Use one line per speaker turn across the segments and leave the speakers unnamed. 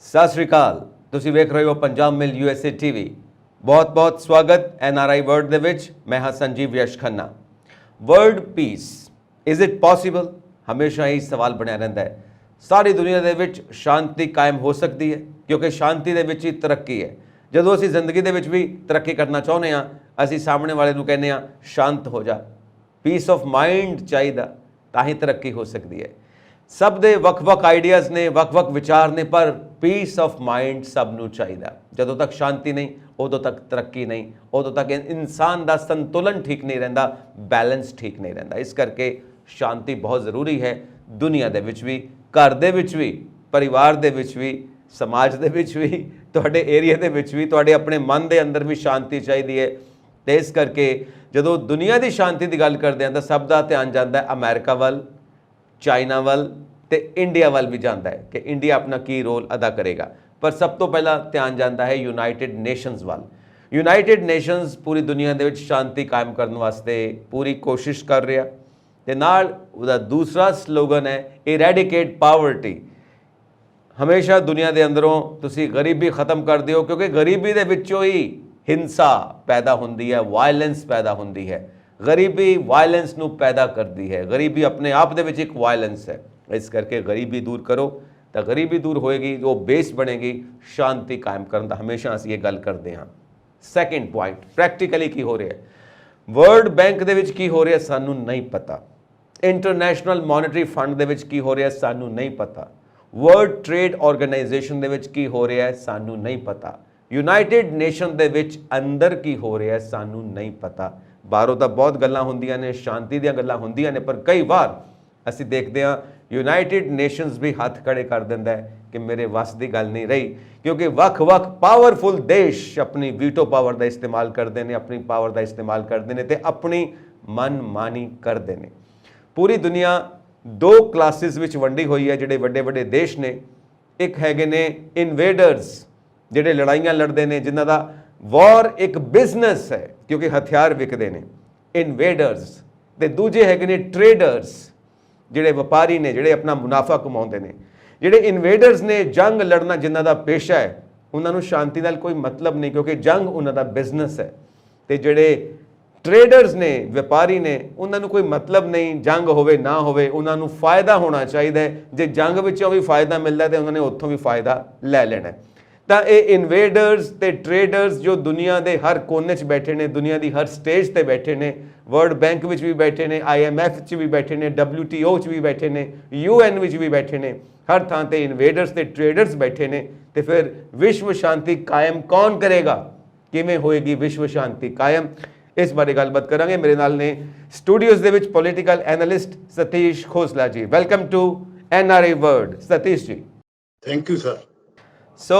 ਸਤਿ ਸ਼੍ਰੀ ਅਕਾਲ। ਤੁਸੀਂ ਵੇਖ ਰਹੇ ਹੋ ਪੰਜਾਬ ਮਿਲ USA TV। ਬਹੁਤ ਬਹੁਤ ਸਵਾਗਤ NRI ਵਰਡ ਦੇ ਵਿੱਚ। ਮੈਂ ਹਾਂ Sanjeev Yash Khanna. World peace, is it possible? ਹਮੇਸ਼ਾ ਹੀ ਸਵਾਲ ਬਣਿਆ ਰਹਿੰਦਾ ਹੈ। ਸਾਰੀ ਦੁਨੀਆ ਦੇ ਵਿੱਚ ਸ਼ਾਂਤੀ ਕਾਇਮ ਹੋ ਸਕਦੀ ਹੈ ਕਿਉਂਕਿ ਸ਼ਾਂਤੀ ਦੇ ਵਿੱਚ ਹੀ ਤਰੱਕੀ ਹੈ। ਜਦੋਂ ਅਸੀਂ ਜ਼ਿੰਦਗੀ ਦੇ ਵਿੱਚ ਵੀ ਤਰੱਕੀ ਕਰਨਾ ਚਾਹੁੰਦੇ ਹਾਂ, ਅਸੀਂ ਸਾਹਮਣੇ ਵਾਲੇ ਨੂੰ ਕਹਿੰਦੇ ਹਾਂ ਸ਼ਾਂਤ ਹੋ ਜਾ। ਪੀਸ ਆਫ ਮਾਈਂਡ ਚਾਹੀਦਾ, ਤਾਂ ਹੀ ਤਰੱਕੀ ਹੋ ਸਕਦੀ ਹੈ। ਸਭ ਦੇ ਵੱਖ-ਵੱਖ ਆਈਡੀਆਜ਼ ਨੇ, ਵੱਖ-ਵੱਖ ਵਿਚਾਰ ਨੇ, ਪਰ ਪੀਸ ਆਫ ਮਾਈਂਡ ਸਭ ਨੂੰ ਚਾਹੀਦਾ। ਜਦੋਂ ਤੱਕ ਸ਼ਾਂਤੀ ਨਹੀਂ, ਉਦੋਂ ਤੱਕ ਤਰੱਕੀ ਨਹੀਂ, ਉਦੋਂ ਤੱਕ ਇਨਸਾਨ ਦਾ ਸੰਤੁਲਨ ਠੀਕ ਨਹੀਂ ਰਹਿੰਦਾ, ਬੈਲੈਂਸ ਠੀਕ ਨਹੀਂ ਰਹਿੰਦਾ। ਇਸ ਕਰਕੇ ਸ਼ਾਂਤੀ ਬਹੁਤ ਜ਼ਰੂਰੀ ਹੈ। ਦੁਨੀਆ ਦੇ ਵਿੱਚ ਵੀ, ਘਰ ਦੇ ਵਿੱਚ ਵੀ, ਪਰਿਵਾਰ ਦੇ ਵਿੱਚ ਵੀ, ਸਮਾਜ ਦੇ ਵਿੱਚ ਵੀ, ਤੁਹਾਡੇ ਏਰੀਆ ਦੇ ਵਿੱਚ ਵੀ, ਤੁਹਾਡੇ ਆਪਣੇ ਮਨ ਦੇ ਅੰਦਰ ਵੀ ਸ਼ਾਂਤੀ ਚਾਹੀਦੀ ਹੈ। ਤੇ ਇਸ ਕਰਕੇ ਜਦੋਂ ਦੁਨੀਆ ਦੀ ਸ਼ਾਂਤੀ ਦੀ ਗੱਲ ਕਰਦੇ ਹਾਂ ਤਾਂ ਸਭ ਦਾ ਧਿਆਨ ਜਾਂਦਾ ਅਮਰੀਕਾ ਵੱਲ, ਚਾਈਨਾ ਵੱਲ ਤੇ ਇੰਡੀਆ ਵੱਲ ਵੀ ਜਾਂਦਾ ਹੈ ਕਿ ਇੰਡੀਆ ਆਪਣਾ ਕੀ ਰੋਲ ਅਦਾ ਕਰੇਗਾ। ਪਰ ਸਭ ਤੋਂ ਪਹਿਲਾਂ ਧਿਆਨ ਜਾਂਦਾ ਹੈ ਯੂਨਾਈਟਿਡ ਨੇਸ਼ਨਸ ਵੱਲ। ਯੂਨਾਈਟਿਡ ਨੇਸ਼ਨਸ ਪੂਰੀ ਦੁਨੀਆ ਦੇ ਵਿੱਚ ਸ਼ਾਂਤੀ ਕਾਇਮ ਕਰਨ ਵਾਸਤੇ ਪੂਰੀ ਕੋਸ਼ਿਸ਼ ਕਰ ਰਿਹਾ ਤੇ ਨਾਲ ਉਹਦਾ ਦੂਸਰਾ ਸਲੋਗਨ ਹੈ ਇਰੈਡੀਕੇਟ ਪਾਵਰਟੀ। ਹਮੇਸ਼ਾ ਦੁਨੀਆ ਦੇ ਅੰਦਰੋਂ ਤੁਸੀਂ ਗਰੀਬੀ ਖਤਮ ਕਰ ਦਿਓ, ਕਿਉਂਕਿ ਗਰੀਬੀ ਦੇ ਵਿੱਚੋਂ ਹੀ ਹਿੰਸਾ ਪੈਦਾ ਹੁੰਦੀ ਹੈ, ਵਾਇਲੈਂਸ ਪੈਦਾ ਹੁੰਦੀ ਹੈ। ਗਰੀਬੀ ਵਾਇਲੈਂਸ ਨੂੰ ਪੈਦਾ ਕਰਦੀ ਹੈ। ਗਰੀਬੀ ਆਪਣੇ ਆਪ ਦੇ ਵਿੱਚ ਇੱਕ ਵਾਇਲੈਂਸ ਹੈ। ਇਸ ਕਰਕੇ ਗਰੀਬੀ ਦੂਰ ਕਰੋ ਤਾਂ ਗਰੀਬੀ ਦੂਰ ਹੋਏਗੀ, ਉਹ ਬੇਸ ਬਣੇਗੀ ਸ਼ਾਂਤੀ ਕਾਇਮ ਕਰਨ ਦਾ। ਹਮੇਸ਼ਾ ਅਸੀਂ ਇਹ ਗੱਲ ਕਰਦੇ ਹਾਂ। ਸੈਕਿੰਡ ਪੁਆਇੰਟ, ਪ੍ਰੈਕਟੀਕਲੀ ਕੀ ਹੋ ਰਿਹਾ ਹੈ? ਵਰਲਡ ਬੈਂਕ ਦੇ ਵਿੱਚ ਕੀ ਹੋ ਰਿਹਾ ਸਾਨੂੰ ਨਹੀਂ ਪਤਾ। ਇੰਟਰਨੈਸ਼ਨਲ ਮੋਨਿਟਰੀ ਫੰਡ ਦੇ ਵਿੱਚ ਕੀ ਹੋ ਰਿਹਾ ਸਾਨੂੰ ਨਹੀਂ ਪਤਾ। ਵਰਲਡ ਟ੍ਰੇਡ ਆਰਗੇਨਾਈਜੇਸ਼ਨ ਦੇ ਵਿੱਚ ਕੀ ਹੋ ਰਿਹਾ ਹੈ ਸਾਨੂੰ ਨਹੀਂ ਪਤਾ। ਯੂਨਾਈਟਿਡ ਨੇਸ਼ਨ ਦੇ ਵਿੱਚ ਅੰਦਰ ਕੀ ਹੋ ਰਿਹਾ ਸਾਨੂੰ ਨਹੀਂ ਪਤਾ। ਬਾਹਰੋਂ ਤਾਂ ਬਹੁਤ ਗੱਲਾਂ ਹੁੰਦੀਆਂ ਨੇ, ਸ਼ਾਂਤੀ ਦੀਆਂ ਗੱਲਾਂ ਹੁੰਦੀਆਂ ਨੇ, ਪਰ ਕਈ ਵਾਰ ਅਸੀਂ ਦੇਖਦੇ ਹਾਂ ਯੂਨਾਈਟਿਡ ਨੇਸ਼ਨਸ ਵੀ ਹੱਥ ਖੜੇ ਕਰ ਦਿੰਦਾ ਹੈ ਕਿ ਮੇਰੇ ਵੱਸ ਦੀ ਗੱਲ ਨਹੀਂ ਰਹੀ, ਕਿਉਂਕਿ ਵੱਖ-ਵੱਖ ਪਾਵਰਫੁਲ ਦੇਸ਼ ਆਪਣੀ ਵੀਟੋ ਪਾਵਰ ਦਾ ਇਸਤੇਮਾਲ ਕਰਦੇ ਨੇ, ਆਪਣੀ ਪਾਵਰ ਦਾ ਇਸਤੇਮਾਲ ਕਰਦੇ ਨੇ ਤੇ ਆਪਣੀ ਮਨਮਾਨੀ ਕਰਦੇ ਨੇ। ਪੂਰੀ ਦੁਨੀਆ ਦੋ ਕਲਾਸਿਸ ਵਿੱਚ ਵੰਡੀ ਹੋਈ ਹੈ ਜਿਹੜੇ ਵੱਡੇ ਵੱਡੇ ਦੇਸ਼ ਨੇ। ਇੱਕ ਹੈਗੇ ਨੇ ਇਨਵੇਡਰਸ, ਜਿਹੜੇ ਲੜਾਈਆਂ ਲੜਦੇ ਨੇ, ਜਿਨ੍ਹਾਂ ਦਾ ਵਾਰ ਇੱਕ ਬਿਜ਼ਨਸ ਹੈ ਕਿਉਂਕਿ ਹਥਿਆਰ ਵਿਕਦੇ ਨੇ, ਇਨਵੇਡਰਸ। ਤੇ ਦੂਜੇ ਹੈਗੇ ਨੇ ਟ੍ਰੇਡਰਸ, ਜਿਹੜੇ ਵਪਾਰੀ ਨੇ, ਜਿਹੜੇ ਆਪਣਾ ਮੁਨਾਫਾ ਕਮਾਉਂਦੇ ਨੇ। ਜਿਹੜੇ ਇਨਵੇਡਰਸ ਨੇ, ਜੰਗ ਲੜਨਾ ਜਿਨ੍ਹਾਂ ਦਾ ਪੇਸ਼ਾ ਹੈ, ਉਹਨਾਂ ਨੂੰ ਸ਼ਾਂਤੀ ਨਾਲ ਕੋਈ ਮਤਲਬ ਨਹੀਂ ਕਿਉਂਕਿ ਜੰਗ ਉਹਨਾਂ ਦਾ ਬਿਜ਼ਨਸ ਹੈ। ਤੇ ਜਿਹੜੇ ਟ੍ਰੇਡਰਸ ਨੇ, ਵਪਾਰੀ ਨੇ, ਉਹਨਾਂ ਨੂੰ ਕੋਈ ਮਤਲਬ ਨਹੀਂ ਜੰਗ ਹੋਵੇ ਨਾ ਹੋਵੇ, ਉਹਨਾਂ ਨੂੰ ਫਾਇਦਾ ਹੋਣਾ ਚਾਹੀਦਾ ਹੈ। ਜੇ ਜੰਗ ਵਿੱਚੋਂ ਵੀ ਫਾਇਦਾ ਮਿਲਦਾ ਤੇ ਉਹਨਾਂ ਨੇ ਉੱਥੋਂ ਵੀ ਫਾਇਦਾ ਲੈ ਲੈਣਾ। ਤਾਂ ਇਹ ਇਨਵੇਡਰਸ ਤੇ ਟ੍ਰੇਡਰਸ ਜੋ ਦੁਨੀਆ ਦੇ ਹਰ ਕੋਨੇ 'ਚ ਬੈਠੇ ਨੇ, ਦੁਨੀਆ ਦੀ ਹਰ ਸਟੇਜ ਤੇ ਬੈਠੇ ਨੇ, ਵਰਲਡ ਬੈਂਕ ਵਿੱਚ ਵੀ ਬੈਠੇ ਨੇ, IMF 'ਚ ਵੀ ਬੈਠੇ ਨੇ, WTO 'ਚ ਵੀ ਬੈਠੇ ਨੇ, UN ਵਿੱਚ ਵੀ ਬੈਠੇ ਨੇ, ਹਰ ਥਾਂ ਤੇ ਇਨਵੇਡਰਸ ਤੇ ਟ੍ਰੇਡਰਸ ਬੈਠੇ ਨੇ। ਤੇ ਫਿਰ ਵਿਸ਼ਵ ਸ਼ਾਂਤੀ ਕਾਇਮ ਕੌਣ ਕਰੇਗਾ? ਕਿਵੇਂ ਹੋਏਗੀ ਵਿਸ਼ਵ ਸ਼ਾਂਤੀ ਕਾਇਮ? ਇਸ ਬਾਰੇ ਗੱਲਬਾਤ ਕਰਾਂਗੇ। ਮੇਰੇ ਨਾਲ ਨੇ ਸਟੂਡੀਓਜ਼ ਦੇ ਵਿੱਚ political analyst Satish Khosla ji. Welcome to NRI world. Satish ji,
thank you sir.
ਸੋ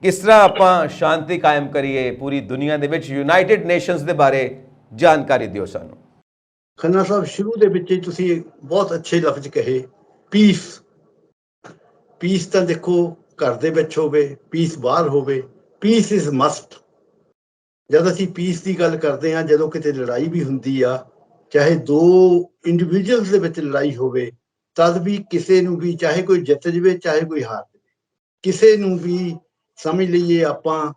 ਕਿਸ ਤਰ੍ਹਾਂ ਆਪਾਂ ਸ਼ਾਂਤੀ ਕਾਇਮ ਕਰੀਏ ਪੂਰੀ ਦੁਨੀਆ ਦੇ ਵਿੱਚ? ਯੂਨਾਈਟਿਡ ਨੇਸ਼ਨਸ ਦੇ ਬਾਰੇ ਜਾਣਕਾਰੀ ਦਿਓ ਸਾਨੂੰ।
ਖੰਨਾ ਸਾਹਿਬ, ਸ਼ੁਰੂ ਦੇ ਵਿੱਚ ਹੀ ਤੁਸੀਂ ਬਹੁਤ ਅੱਛੇ ਲਫ਼ਜ਼ ਕਹੇ, ਪੀਸ। ਪੀਸ ਤਾਂ ਦੇਖੋ ਘਰ ਦੇ ਵਿੱਚ ਹੋਵੇ, ਪੀਸ ਬਾਹਰ ਹੋਵੇ, ਪੀਸ ਇਜ਼ ਮਸਟ। ਜਦ ਅਸੀਂ ਪੀਸ ਦੀ ਗੱਲ ਕਰਦੇ ਹਾਂ, ਜਦੋਂ ਕਿਤੇ ਲੜਾਈ ਵੀ ਹੁੰਦੀ ਆ, ਚਾਹੇ ਦੋ ਇੰਡੀਵਿਜੂਅਲਸ ਦੇ ਵਿੱਚ ਲੜਾਈ ਹੋਵੇ, ਤਦ ਵੀ ਕਿਸੇ ਨੂੰ ਵੀ, ਚਾਹੇ ਕੋਈ ਜਿੱਤ ਜਾਵੇ ਚਾਹੇ ਕੋਈ ਹਾਰ ਜਾਵੇ, ਕਿਸੇ ਨੂੰ ਵੀ ਸਮਝ ਲਈਏ ਆਪਾਂ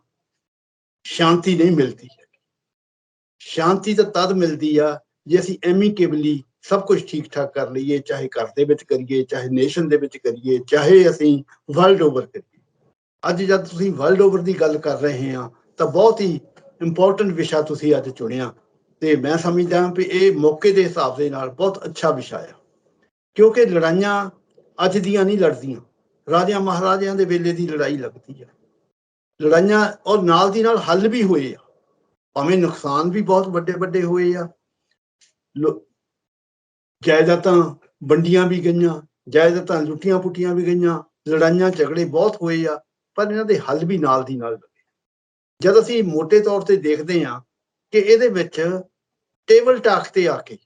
ਸ਼ਾਂਤੀ ਨਹੀਂ ਮਿਲਦੀ ਹੈ। ਸ਼ਾਂਤੀ ਤਾਂ ਤਦ ਮਿਲਦੀ ਆ ਜੇ ਅਸੀਂ ਐਮੀਕੇਬਲੀ ਸਭ ਕੁਝ ਠੀਕ ਠਾਕ ਕਰ ਲਈਏ, ਚਾਹੇ ਘਰ ਦੇ ਵਿੱਚ ਕਰੀਏ, ਚਾਹੇ ਨੇਸ਼ਨ ਦੇ ਵਿੱਚ ਕਰੀਏ, ਚਾਹੇ ਅਸੀਂ ਵਰਲਡ ਓਵਰ ਕਰੀਏ। ਅੱਜ ਜਦ ਤੁਸੀਂ ਵਰਲਡ ਓਵਰ ਦੀ ਗੱਲ ਕਰ ਰਹੇ ਹਾਂ ਤਾਂ ਬਹੁਤ ਹੀ ਇੰਪੋਰਟੈਂਟ ਵਿਸ਼ਾ ਤੁਸੀਂ ਅੱਜ ਚੁਣਿਆ ਤੇ ਮੈਂ ਸਮਝਦਾ ਹਾਂ ਵੀ ਇਹ ਮੌਕੇ ਦੇ ਹਿਸਾਬ ਦੇ ਨਾਲ ਬਹੁਤ ਅੱਛਾ ਵਿਸ਼ਾ ਆ, ਕਿਉਂਕਿ ਲੜਾਈਆਂ ਅੱਜ ਦੀਆਂ ਨਹੀਂ ਲੜਦੀਆਂ, ਰਾਜਿਆਂ ਮਹਾਰਾਜਿਆਂ ਦੇ ਵੇਲੇ ਦੀ ਲੜਾਈ ਲੱਗਦੀ ਆ। ਲੜਾਈਆਂ ਔਰ ਨਾਲ ਦੀ ਨਾਲ ਹੱਲ ਵੀ ਹੋਏ ਆ, ਭਾਵੇਂ ਨੁਕਸਾਨ ਵੀ ਬਹੁਤ ਵੱਡੇ ਵੱਡੇ ਹੋਏ ਆ, ਜਾਇਦਾਦਾਂ ਵੰਡੀਆਂ ਵੀ ਗਈਆਂ, ਜਾਇਦਾਦਾਂ ਲੁੱਟੀਆਂ ਪੁੱਟੀਆਂ ਵੀ ਗਈਆਂ, ਲੜਾਈਆਂ ਝਗੜੇ ਬਹੁਤ ਹੋਏ ਆ, ਪਰ ਇਹਨਾਂ ਦੇ ਹੱਲ ਵੀ ਨਾਲ ਦੀ ਨਾਲ ਲੱਗੇ। ਜਦ ਅਸੀਂ ਮੋਟੇ ਤੌਰ ਤੇ ਦੇਖਦੇ ਹਾਂ ਕਿ ਇਹਦੇ ਵਿੱਚ ਟੇਬਲ ਟਾਕ ਤੇ ਆ ਕੇ,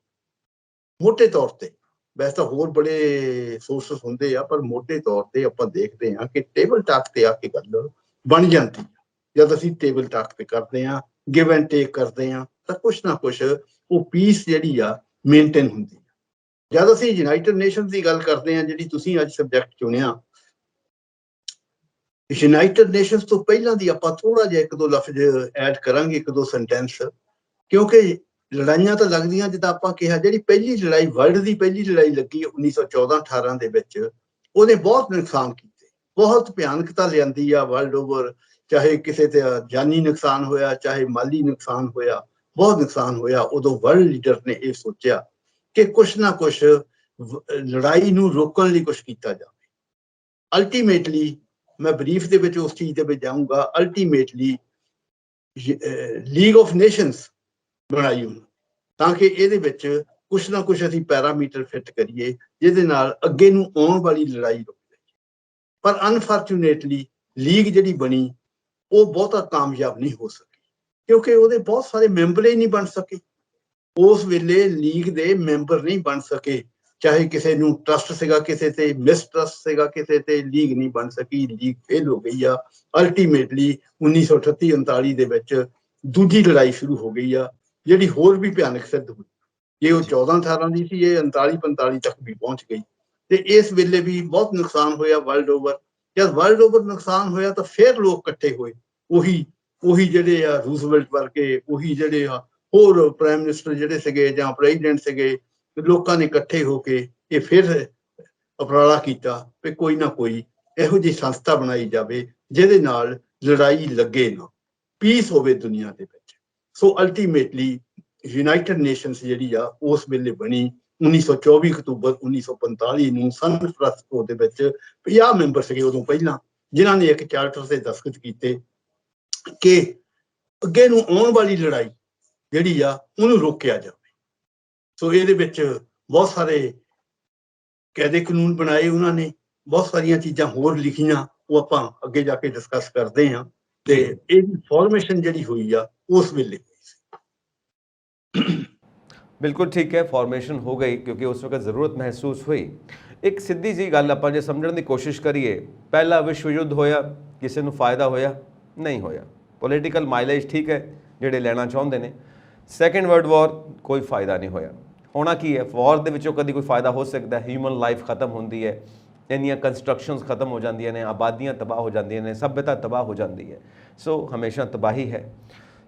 ਮੋਟੇ ਤੌਰ ਤੇ, ਵੈਸੇ ਤਾਂ ਹੋਰ ਬੜੇ ਸੋਰਸਸ ਹੁੰਦੇ ਆ, ਪਰ ਮੋਟੇ ਤੌਰ ਤੇ ਆਪਾਂ ਦੇਖਦੇ ਹਾਂ ਕਿ ਟੇਬਲ ਟਾਕ ਤੇ ਆ ਕੇ ਗੱਲ ਬਣ ਜਾਂਦੀ ਹੈ। ਜਦ ਅਸੀਂ ਟੇਬਲ ਟਾਕ ਤੇ ਕਰਦੇ ਹਾਂ, ਗਿਵ ਐਂਡ ਟੇਕ ਕਰਦੇ ਹਾਂ, ਤਾਂ ਕੁਛ ਨਾ ਕੁਛ ਉਹ ਪੀਸ ਜਿਹੜੀ ਆ ਮੇਨਟੇਨ ਹੁੰਦੀ ਹੈ। ਜਦ ਅਸੀਂ ਯੂਨਾਈਟਿਡ ਨੇਸ਼ਨਸ ਦੀ ਗੱਲ ਕਰਦੇ ਹਾਂ, ਜਿਹੜੀ ਤੁਸੀਂ ਅੱਜ ਸਬਜੈਕਟ ਚੁਣਿਆ, ਯੂਨਾਈਟਿਡ ਨੇਸ਼ਨਸ ਤੋਂ ਪਹਿਲਾਂ ਦੀ ਆਪਾਂ ਥੋੜਾ ਜਿਹਾ ਇੱਕ ਦੋ ਲਫ਼ਜ਼ ਐਡ ਕਰਾਂਗੇ, ਇੱਕ ਦੋ ਸੈਂਟੈਂਸ, ਕਿਉਂਕਿ ਲੜਾਈਆਂ ਤਾਂ ਲੱਗਦੀਆਂ, ਜਿੱਦਾਂ ਆਪਾਂ ਕਿਹਾ ਜਿਹੜੀ ਪਹਿਲੀ ਲੜਾਈ, ਵਰਲਡ ਦੀ ਪਹਿਲੀ ਲੜਾਈ ਲੱਗੀ 1914-18 ਦੇ ਵਿੱਚ, ਉਹਨੇ ਬਹੁਤ ਨੁਕਸਾਨ ਕੀਤੇ, ਬਹੁਤ ਭਿਆਨਕਤਾ ਲਿਆਂਦੀ ਆ ਵਰਲਡ ਓਵਰ। ਚਾਹੇ ਕਿਸੇ ਤੇ ਜਾਨੀ ਨੁਕਸਾਨ ਹੋਇਆ, ਚਾਹੇ ਮਾਲੀ ਨੁਕਸਾਨ ਹੋਇਆ, ਬਹੁਤ ਨੁਕਸਾਨ ਹੋਇਆ। ਉਦੋਂ ਵਰਲਡ ਲੀਡਰ ਨੇ ਇਹ ਸੋਚਿਆ ਕਿ ਕੁਛ ਨਾ ਕੁਛ ਲੜਾਈ ਨੂੰ ਰੋਕਣ ਲਈ ਕੁਛ ਕੀਤਾ ਜਾਵੇ। ਅਲਟੀਮੇਟਲੀ ਮੈਂ ਬਰੀਫ ਦੇ ਵਿੱਚ ਉਸ ਚੀਜ਼ ਦੇ ਵਿੱਚ ਜਾਊਂਗਾ। ਅਲਟੀਮੇਟਲੀ ਲੀਗ ਆਫ ਨੇਸ਼ਨਸ ਬਣਾਈ ਉਹਨੂੰ, ਤਾਂ ਕਿ ਇਹਦੇ ਵਿੱਚ ਕੁਛ ਨਾ ਕੁਛ ਅਸੀਂ ਪੈਰਾਮੀਟਰ ਫਿੱਟ ਕਰੀਏ ਜਿਹਦੇ ਨਾਲ ਅੱਗੇ ਨੂੰ ਆਉਣ ਵਾਲੀ ਲੜਾਈ ਰੁਕ ਜਾਏ। ਪਰ ਅਨਫੋਰਚੂਨੇਟਲੀ ਲੀਗ ਜਿਹੜੀ ਬਣੀ ਉਹ ਬਹੁਤਾ ਕਾਮਯਾਬ ਨਹੀਂ ਹੋ ਸਕੀ, ਕਿਉਂਕਿ ਉਹਦੇ ਬਹੁਤ ਸਾਰੇ ਮੈਂਬਰ ਹੀ ਨਹੀਂ ਬਣ ਸਕੇ। ਉਸ ਵੇਲੇ ਲੀਗ ਦੇ ਮੈਂਬਰ ਨਹੀਂ ਬਣ ਸਕੇ, ਚਾਹੇ ਕਿਸੇ ਨੂੰ ਟਰਸਟ ਸੀਗਾ, ਕਿਸੇ ਤੇ ਮਿਸਟਰਸਟ ਸੀਗਾ, ਕਿਸੇ ਤੇ ਲੀਗ ਨਹੀਂ ਬਣ ਸਕੀ। ਲੀਗ ਫੇਲ ਹੋ ਗਈ ਆ। ਅਲਟੀਮੇਟਲੀ 1938-39 ਦੇ ਵਿੱਚ ਦੂਜੀ ਲੜਾਈ ਸ਼ੁਰੂ ਹੋ ਗਈ ਆ, ਜਿਹੜੀ ਹੋਰ ਵੀ ਭਿਆਨਕ ਸਿੱਧ ਹੋਈ। ਜੇ ਉਹ 14-18 ਦੀ ਸੀ, ਇਹ 39-45 ਤੱਕ ਵੀ ਪਹੁੰਚ ਗਈ। ਤੇ ਇਸ ਵੇਲੇ ਵੀ ਬਹੁਤ ਨੁਕਸਾਨ ਹੋਇਆ ਵਰਲਡ ਓਵਰ। ਜਦ ਵਰਲਡ ਓਵਰ ਨੁਕਸਾਨ ਹੋਇਆ ਤਾਂ ਫਿਰ ਲੋਕ ਇਕੱਠੇ ਹੋਏ, ਉਹੀ ਜਿਹੜੇ ਆ ਰੂਜ਼ਵੈਲਟ ਵਰਗੇ, ਉਹੀ ਜਿਹੜੇ ਆ ਹੋਰ ਪ੍ਰਾਈਮ ਮਿਨਿਸਟਰ ਜਿਹੜੇ ਸੀਗੇ ਜਾਂ ਪ੍ਰੈਜ਼ੀਡੈਂਟ ਸੀਗੇ, ਲੋਕਾਂ ਨੇ ਇਕੱਠੇ ਹੋ ਕੇ ਇਹ ਫਿਰ ਉਪਰਾਲਾ ਕੀਤਾ ਕਿ ਕੋਈ ਨਾ ਕੋਈ ਇਹੋ ਜਿਹੀ ਸੰਸਥਾ ਬਣਾਈ ਜਾਵੇ ਜਿਹਦੇ ਨਾਲ ਲੜਾਈ ਲੱਗੇ ਨਾ, ਪੀਸ ਹੋਵੇ ਦੁਨੀਆ ਦੇ ਵਿੱਚ। ਸੋ ਅਲਟੀਮੇਟਲੀ ਯੂਨਾਈਟਿਡ ਨੇਸ਼ਨਸ ਜਿਹੜੀ ਆ ਉਸ ਵੇਲੇ ਬਣੀ 1924 ਅਕਤੂਬਰ 1945 ਨੂੰ ਸਨ ਫਰਾਂਸਿਸਕੋ ਦੇ ਵਿੱਚ। 50 ਮੈਂਬਰ ਸੀਗੇ ਉਦੋਂ ਪਹਿਲਾਂ, ਜਿਨ੍ਹਾਂ ਨੇ ਇੱਕ ਚਾਰਟਰ ਤੇ ਦਸਤਖਤ ਕੀਤੇ ਕਿ ਅੱਗੇ ਨੂੰ ਆਉਣ ਵਾਲੀ ਲੜਾਈ ਜਿਹੜੀ ਆ ਉਹਨੂੰ ਰੋਕਿਆ ਜਾਵੇ। ਸੋ ਇਹਦੇ ਵਿੱਚ ਬਹੁਤ ਸਾਰੇ ਕਾਇਦੇ ਕਾਨੂੰਨ ਬਣਾਏ ਉਹਨਾਂ ਨੇ, ਬਹੁਤ ਸਾਰੀਆਂ ਚੀਜ਼ਾਂ ਹੋਰ ਲਿਖੀਆਂ, ਉਹ ਆਪਾਂ ਅੱਗੇ ਜਾ ਕੇ ਡਿਸਕਸ ਕਰਦੇ ਹਾਂ। ਤੇ ਇਹਦੀ ਫਾਰਮੇਸ਼ਨ ਜਿਹੜੀ ਹੋਈ ਆ ਉਸ ਵੇਲੇ
ਬਿਲਕੁਲ ਠੀਕ ਹੈ, ਫਾਰਮੇਸ਼ਨ ਹੋ ਗਈ ਕਿਉਂਕਿ ਉਸ ਵਕਤ ਜ਼ਰੂਰਤ ਮਹਿਸੂਸ ਹੋਈ। ਇੱਕ ਸਿੱਧੀ ਜੀ ਗੱਲ ਆਪਾਂ ਜੇ ਸਮਝਣ ਦੀ ਕੋਸ਼ਿਸ਼ ਕਰੀਏ, ਪਹਿਲਾ ਵਿਸ਼ਵ ਯੁੱਧ ਹੋਇਆ, ਕਿਸੇ ਨੂੰ ਫਾਇਦਾ ਹੋਇਆ? ਨਹੀਂ ਹੋਇਆ। ਪੋਲੀਟੀਕਲ ਮਾਈਲੇਜ ਠੀਕ ਹੈ ਜਿਹੜੇ ਲੈਣਾ ਚਾਹੁੰਦੇ ਨੇ। ਸੈਕੰਡ ਵਰਲਡ ਵਾਰ ਕੋਈ ਫਾਇਦਾ ਨਹੀਂ ਹੋਇਆ। ਹੋਣਾ ਕੀ ਹੈ, ਵਾਰ ਦੇ ਵਿੱਚੋਂ ਕਦੀ ਕੋਈ ਫਾਇਦਾ ਹੋ ਸਕਦਾ? ਹਿਊਮਨ ਲਾਈਫ ਖਤਮ ਹੁੰਦੀ ਹੈ, ਇੰਨੀਆਂ ਕੰਸਟਰਕਸ਼ਨਸ ਖਤਮ ਹੋ ਜਾਂਦੀਆਂ ਨੇ, ਆਬਾਦੀਆਂ ਤਬਾਹ ਹੋ ਜਾਂਦੀਆਂ ਨੇ, ਸਭਿਅਤਾ ਤਬਾਹ ਹੋ ਜਾਂਦੀ ਹੈ। ਸੋ ਹਮੇਸ਼ਾ ਤਬਾਹੀ ਹੈ।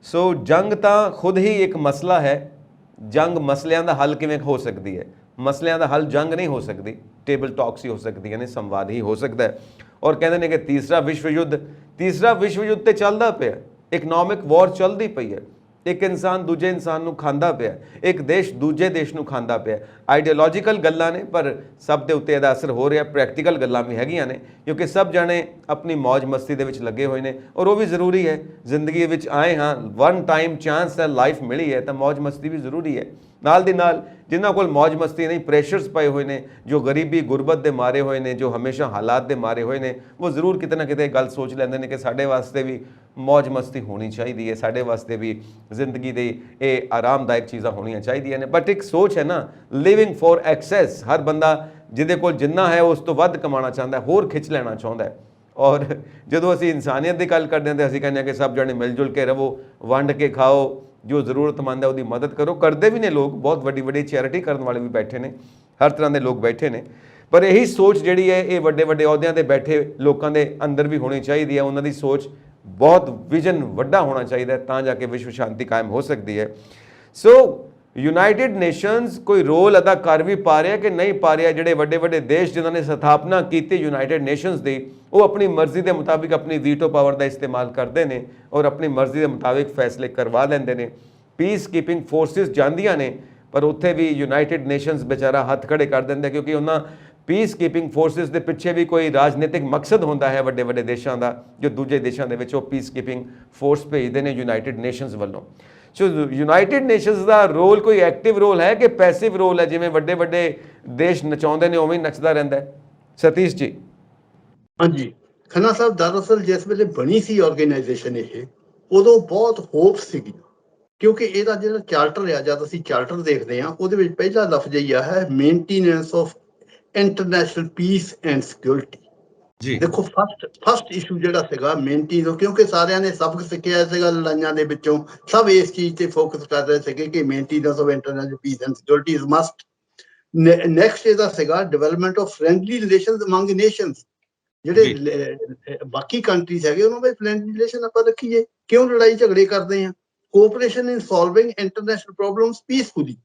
ਸੋ ਜੰਗ ਤਾਂ ਖੁਦ ਹੀ ਇੱਕ ਮਸਲਾ ਹੈ। ਜੰਗ ਮਸਲਿਆਂ ਦਾ ਹੱਲ ਕਿਵੇਂ ਹੋ ਸਕਦੀ ਹੈ? ਮਸਲਿਆਂ ਦਾ ਹੱਲ ਜੰਗ ਨਹੀਂ ਹੋ ਸਕਦੀ, ਟੇਬਲ ਟਾਕਸ ਹੀ ਹੋ ਸਕਦੀਆਂ ਨੇ, ਸੰਵਾਦ ਹੀ ਹੋ ਸਕਦਾ ਹੈ। ਔਰ ਕਹਿੰਦੇ ਨੇ ਕਿ ਤੀਸਰਾ ਵਿਸ਼ਵ ਯੁੱਧ ਤੇ ਚੱਲਦਾ ਪਿਆ, ਇਕਨੋਮਿਕ ਵਾਰ ਚੱਲਦੀ ਪਈ ਹੈ। ਇੱਕ ਇਨਸਾਨ ਦੂਜੇ ਇਨਸਾਨ ਨੂੰ ਖਾਂਦਾ ਪਿਆ, ਇੱਕ ਦੇਸ਼ ਦੂਜੇ ਦੇਸ਼ ਨੂੰ ਖਾਂਦਾ ਪਿਆ। ਆਈਡੀਓਲੋਜੀਕਲ ਗੱਲਾਂ ਨੇ, ਪਰ ਸਭ ਦੇ ਉੱਤੇ ਇਹਦਾ ਅਸਰ ਹੋ ਰਿਹਾ। ਪ੍ਰੈਕਟੀਕਲ ਗੱਲਾਂ ਵੀ ਹੈਗੀਆਂ ਨੇ, ਕਿਉਂਕਿ ਸਭ ਜਾਣੇ ਆਪਣੀ ਮੌਜ ਮਸਤੀ ਦੇ ਵਿੱਚ ਲੱਗੇ ਹੋਏ ਨੇ, ਔਰ ਉਹ ਵੀ ਜ਼ਰੂਰੀ ਹੈ। ਜ਼ਿੰਦਗੀ ਵਿੱਚ ਆਏ ਹਾਂ, ਵਨ ਟਾਈਮ ਚਾਂਸ ਹੈ, ਲਾਈਫ ਮਿਲੀ ਹੈ, ਤਾਂ ਮੌਜ ਮਸਤੀ ਵੀ ਜ਼ਰੂਰੀ ਹੈ। ਨਾਲ ਦੀ ਨਾਲ ਜਿਨ੍ਹਾਂ ਕੋਲ ਮੌਜ ਮਸਤੀ ਨਹੀਂ, ਪ੍ਰੈਸ਼ਰਸ ਪਏ ਹੋਏ ਨੇ, ਜੋ ਗਰੀਬੀ ਗੁਰਬਤ ਦੇ ਮਾਰੇ ਹੋਏ ਨੇ, ਜੋ ਹਮੇਸ਼ਾ ਹਾਲਾਤ ਦੇ ਮਾਰੇ ਹੋਏ ਨੇ, ਉਹ ਜ਼ਰੂਰ ਕਿਤੇ ਨਾ ਕਿਤੇ ਗੱਲ ਸੋਚ ਲੈਂਦੇ ਨੇ ਕਿ ਸਾਡੇ ਵਾਸਤੇ ਵੀ ਮੌਜ ਮਸਤੀ ਹੋਣੀ ਚਾਹੀਦੀ ਹੈ, ਸਾਡੇ ਵਾਸਤੇ ਵੀ ਜ਼ਿੰਦਗੀ ਦੇ ਇਹ ਆਰਾਮਦਾਇਕ ਚੀਜ਼ਾਂ ਹੋਣੀਆਂ ਚਾਹੀਦੀਆਂ ਨੇ। ਬਟ ਇੱਕ ਸੋਚ ਹੈ ਨਾ, ਲਿਵਿੰਗ ਫॉर ਐਕਸੈਸ। ਹਰ ਬੰਦਾ ਜਿਹਦੇ ਕੋਲ ਜਿੰਨਾ ਹੈ ਉਸ ਤੋਂ ਵੱਧ ਕਮਾਉਣਾ ਚਾਹੁੰਦਾ, ਹੋਰ ਖਿੱਚ ਲੈਣਾ ਚਾਹੁੰਦਾ ਹੈ। ਔਰ ਜਦੋਂ ਅਸੀਂ ਇਨਸਾਨੀਅਤ ਦੀ ਗੱਲ ਕਰਦੇ ਹਾਂ ਤਾਂ ਅਸੀਂ ਕਹਿੰਦੇ ਹਾਂ ਕਿ ਸਭ ਜਣੇ ਮਿਲ ਜੁਲ ਕੇ ਰਹੋ, ਵੰਡ ਕੇ ਖਾਓ, ਜੋ ਜ਼ਰੂਰਤਮੰਦ ਹੈ ਉਹਦੀ ਮਦਦ ਕਰੋ। ਕਰਦੇ ਵੀ ਨੇ ਲੋਕ, ਬਹੁਤ ਵੱਡੀ ਵੱਡੀ ਚੈਰਿਟੀ ਕਰਨ ਵਾਲੇ ਵੀ ਬੈਠੇ ਨੇ, ਹਰ ਤਰ੍ਹਾਂ ਦੇ ਲੋਕ ਬੈਠੇ ਨੇ। ਪਰ ਇਹੀ ਸੋਚ ਜਿਹੜੀ ਹੈ ਇਹ ਵੱਡੇ ਵੱਡੇ ਅਹੁਦਿਆਂ 'ਤੇ ਬੈਠੇ ਲੋਕਾਂ ਦੇ ਅੰਦਰ ਵੀ ਹੋਣੀ ਚਾਹੀਦੀ ਹੈ। ਉਹਨਾਂ ਦੀ ਸੋਚ ਬਹੁਤ ਵਿਜ਼ਨ ਵੱਡਾ ਹੋਣਾ ਚਾਹੀਦਾ, ਤਾਂ ਜਾ ਕੇ ਵਿਸ਼ਵ ਸ਼ਾਂਤੀ ਕਾਇਮ ਹੋ ਸਕਦੀ ਹੈ। ਸੋ ਯੂਨਾਈਟਿਡ ਨੇਸ਼ਨਸ ਕੋਈ ਰੋਲ ਅਦਾ ਕਰ ਵੀ ਪਾ ਰਿਹਾ ਕਿ ਨਹੀਂ ਪਾ ਰਿਹਾ? ਜਿਹੜੇ ਵੱਡੇ ਵੱਡੇ ਦੇਸ਼ ਜਿਨ੍ਹਾਂ ਨੇ ਸਥਾਪਨਾ ਕੀਤੀ ਯੂਨਾਈਟਿਡ ਨੇਸ਼ਨਸ ਦੀ, ਉਹ ਆਪਣੀ ਮਰਜ਼ੀ ਦੇ ਮੁਤਾਬਿਕ ਆਪਣੀ ਵੀਟੋ ਪਾਵਰ ਦਾ ਇਸਤੇਮਾਲ ਕਰਦੇ ਨੇ ਔਰ ਆਪਣੀ ਮਰਜ਼ੀ ਦੇ ਮੁਤਾਬਿਕ ਫੈਸਲੇ ਕਰਵਾ ਲੈਂਦੇ ਨੇ। ਪੀਸ ਕੀਪਿੰਗ ਫੋਰਸਿਸ ਜਾਂਦੀਆਂ ਨੇ, ਪਰ ਉੱਥੇ ਵੀ ਯੂਨਾਈਟਿਡ ਨੇਸ਼ਨਸ ਵਿਚਾਰਾ ਹੱਥ ਖੜੇ ਕਰ ਦਿੰਦਾ, ਕਿਉਂਕਿ ਉਹਨਾਂ ਪੀਸ ਕੀਪਿੰਗ ਫੋਰਸਿਸ ਦੇ ਪਿੱਛੇ ਵੀ ਕੋਈ ਰਾਜਨੀਤਿਕ ਮਕਸਦ ਹੁੰਦਾ ਹੈ ਵੱਡੇ ਵੱਡੇ ਦੇਸ਼ਾਂ ਦਾ, ਜੋ ਦੂਜੇ ਦੇਸ਼ਾਂ ਦੇ ਵਿੱਚ ਉਹ ਪੀਸ ਕੀਪਿੰਗ ਫੋਰਸ ਭੇਜਦੇ ਨੇ ਯੂਨਾਈਟਿਡ ਨੇਸ਼ਨਸ ਵੱਲੋਂ। ਸੋ ਯੂਨਾਈਟਿਡ ਨੇਸ਼ਨਸ ਦਾ ਰੋਲ ਕੋਈ ਐਕਟਿਵ ਰੋਲ ਹੈ ਕਿ ਪੈਸਿਵ ਰੋਲ ਹੈ? ਜਿਵੇਂ ਵੱਡੇ ਵੱਡੇ ਦੇਸ਼ ਨਚਾਉਂਦੇ ਨੇ ਉਵੇਂ ਹੀ ਨੱਚਦਾ ਰਹਿੰਦਾ ਹੈ। ਸਤੀਸ਼ ਜੀ।
ਹਾਂਜੀ ਖੰਨਾ ਸਾਹਿਬ, ਦਰਅਸਲ ਜਿਸ ਵੇਲੇ ਬਣੀ ਸੀ ਆਰਗੇਨਾਈਜੇਸ਼ਨ ਇਹ, ਉਦੋਂ ਬਹੁਤ ਹੋਪ ਸੀਗੀ, ਕਿਉਂਕਿ ਇਹਦਾ ਜਿਹੜਾ ਚਾਰਟਰ ਆ, ਜਦ ਅਸੀਂ ਚਾਰਟਰ ਦੇਖਦੇ ਹਾਂ ਉਹਦੇ ਵਿੱਚ ਪਹਿਲਾ ਲਫ਼ਜ਼ ਹੀ ਆ ਹੈ maintenance of international piece and security. ਦੇਖੋ ਫਸਟ ਇਸ਼ੂ ਜਿਹੜਾ ਸੀਗਾ ਮੇਨਟੇਨ, ਕਿਉਂਕਿ ਸਾਰਿਆਂ ਨੇ ਸਬਕ ਸਿੱਖਿਆ ਸੀਗਾ ਲੜਾਈਆਂ ਦੇ ਵਿੱਚੋਂ, ਸਭ ਇਸ ਚੀਜ਼ ਤੇ ਫੋਕਸ ਕਰ ਰਹੇ ਸੀਗੇ ਕਿ maintenance of international piece and security is must. Next ਇਹਦਾ ਸੀਗਾ development of friendly relations among nations. ਜਿਹੜੇ ਬਾਕੀ ਕੰਟਰੀਜ਼ ਹੈਗੇ ਉਹਨਾਂ ਦੇ ਫਰੈਂਡਲੀ ਰਿਲੇਸ਼ਨ ਆਪਾਂ ਰੱਖੀਏ। ਕਿਉਂ ਲੜਾਈ ਝਗੜੇ ਕਰਦੇ ਆ? ਕੋਆਪਰੇਸ਼ਨ ਇਨ ਸੋਲਵਿੰਗ ਇੰਟਰਨੈਸ਼ਨਲ ਪ੍ਰੋਬਲਮਸ ਪੀਸਫੁਲੀ,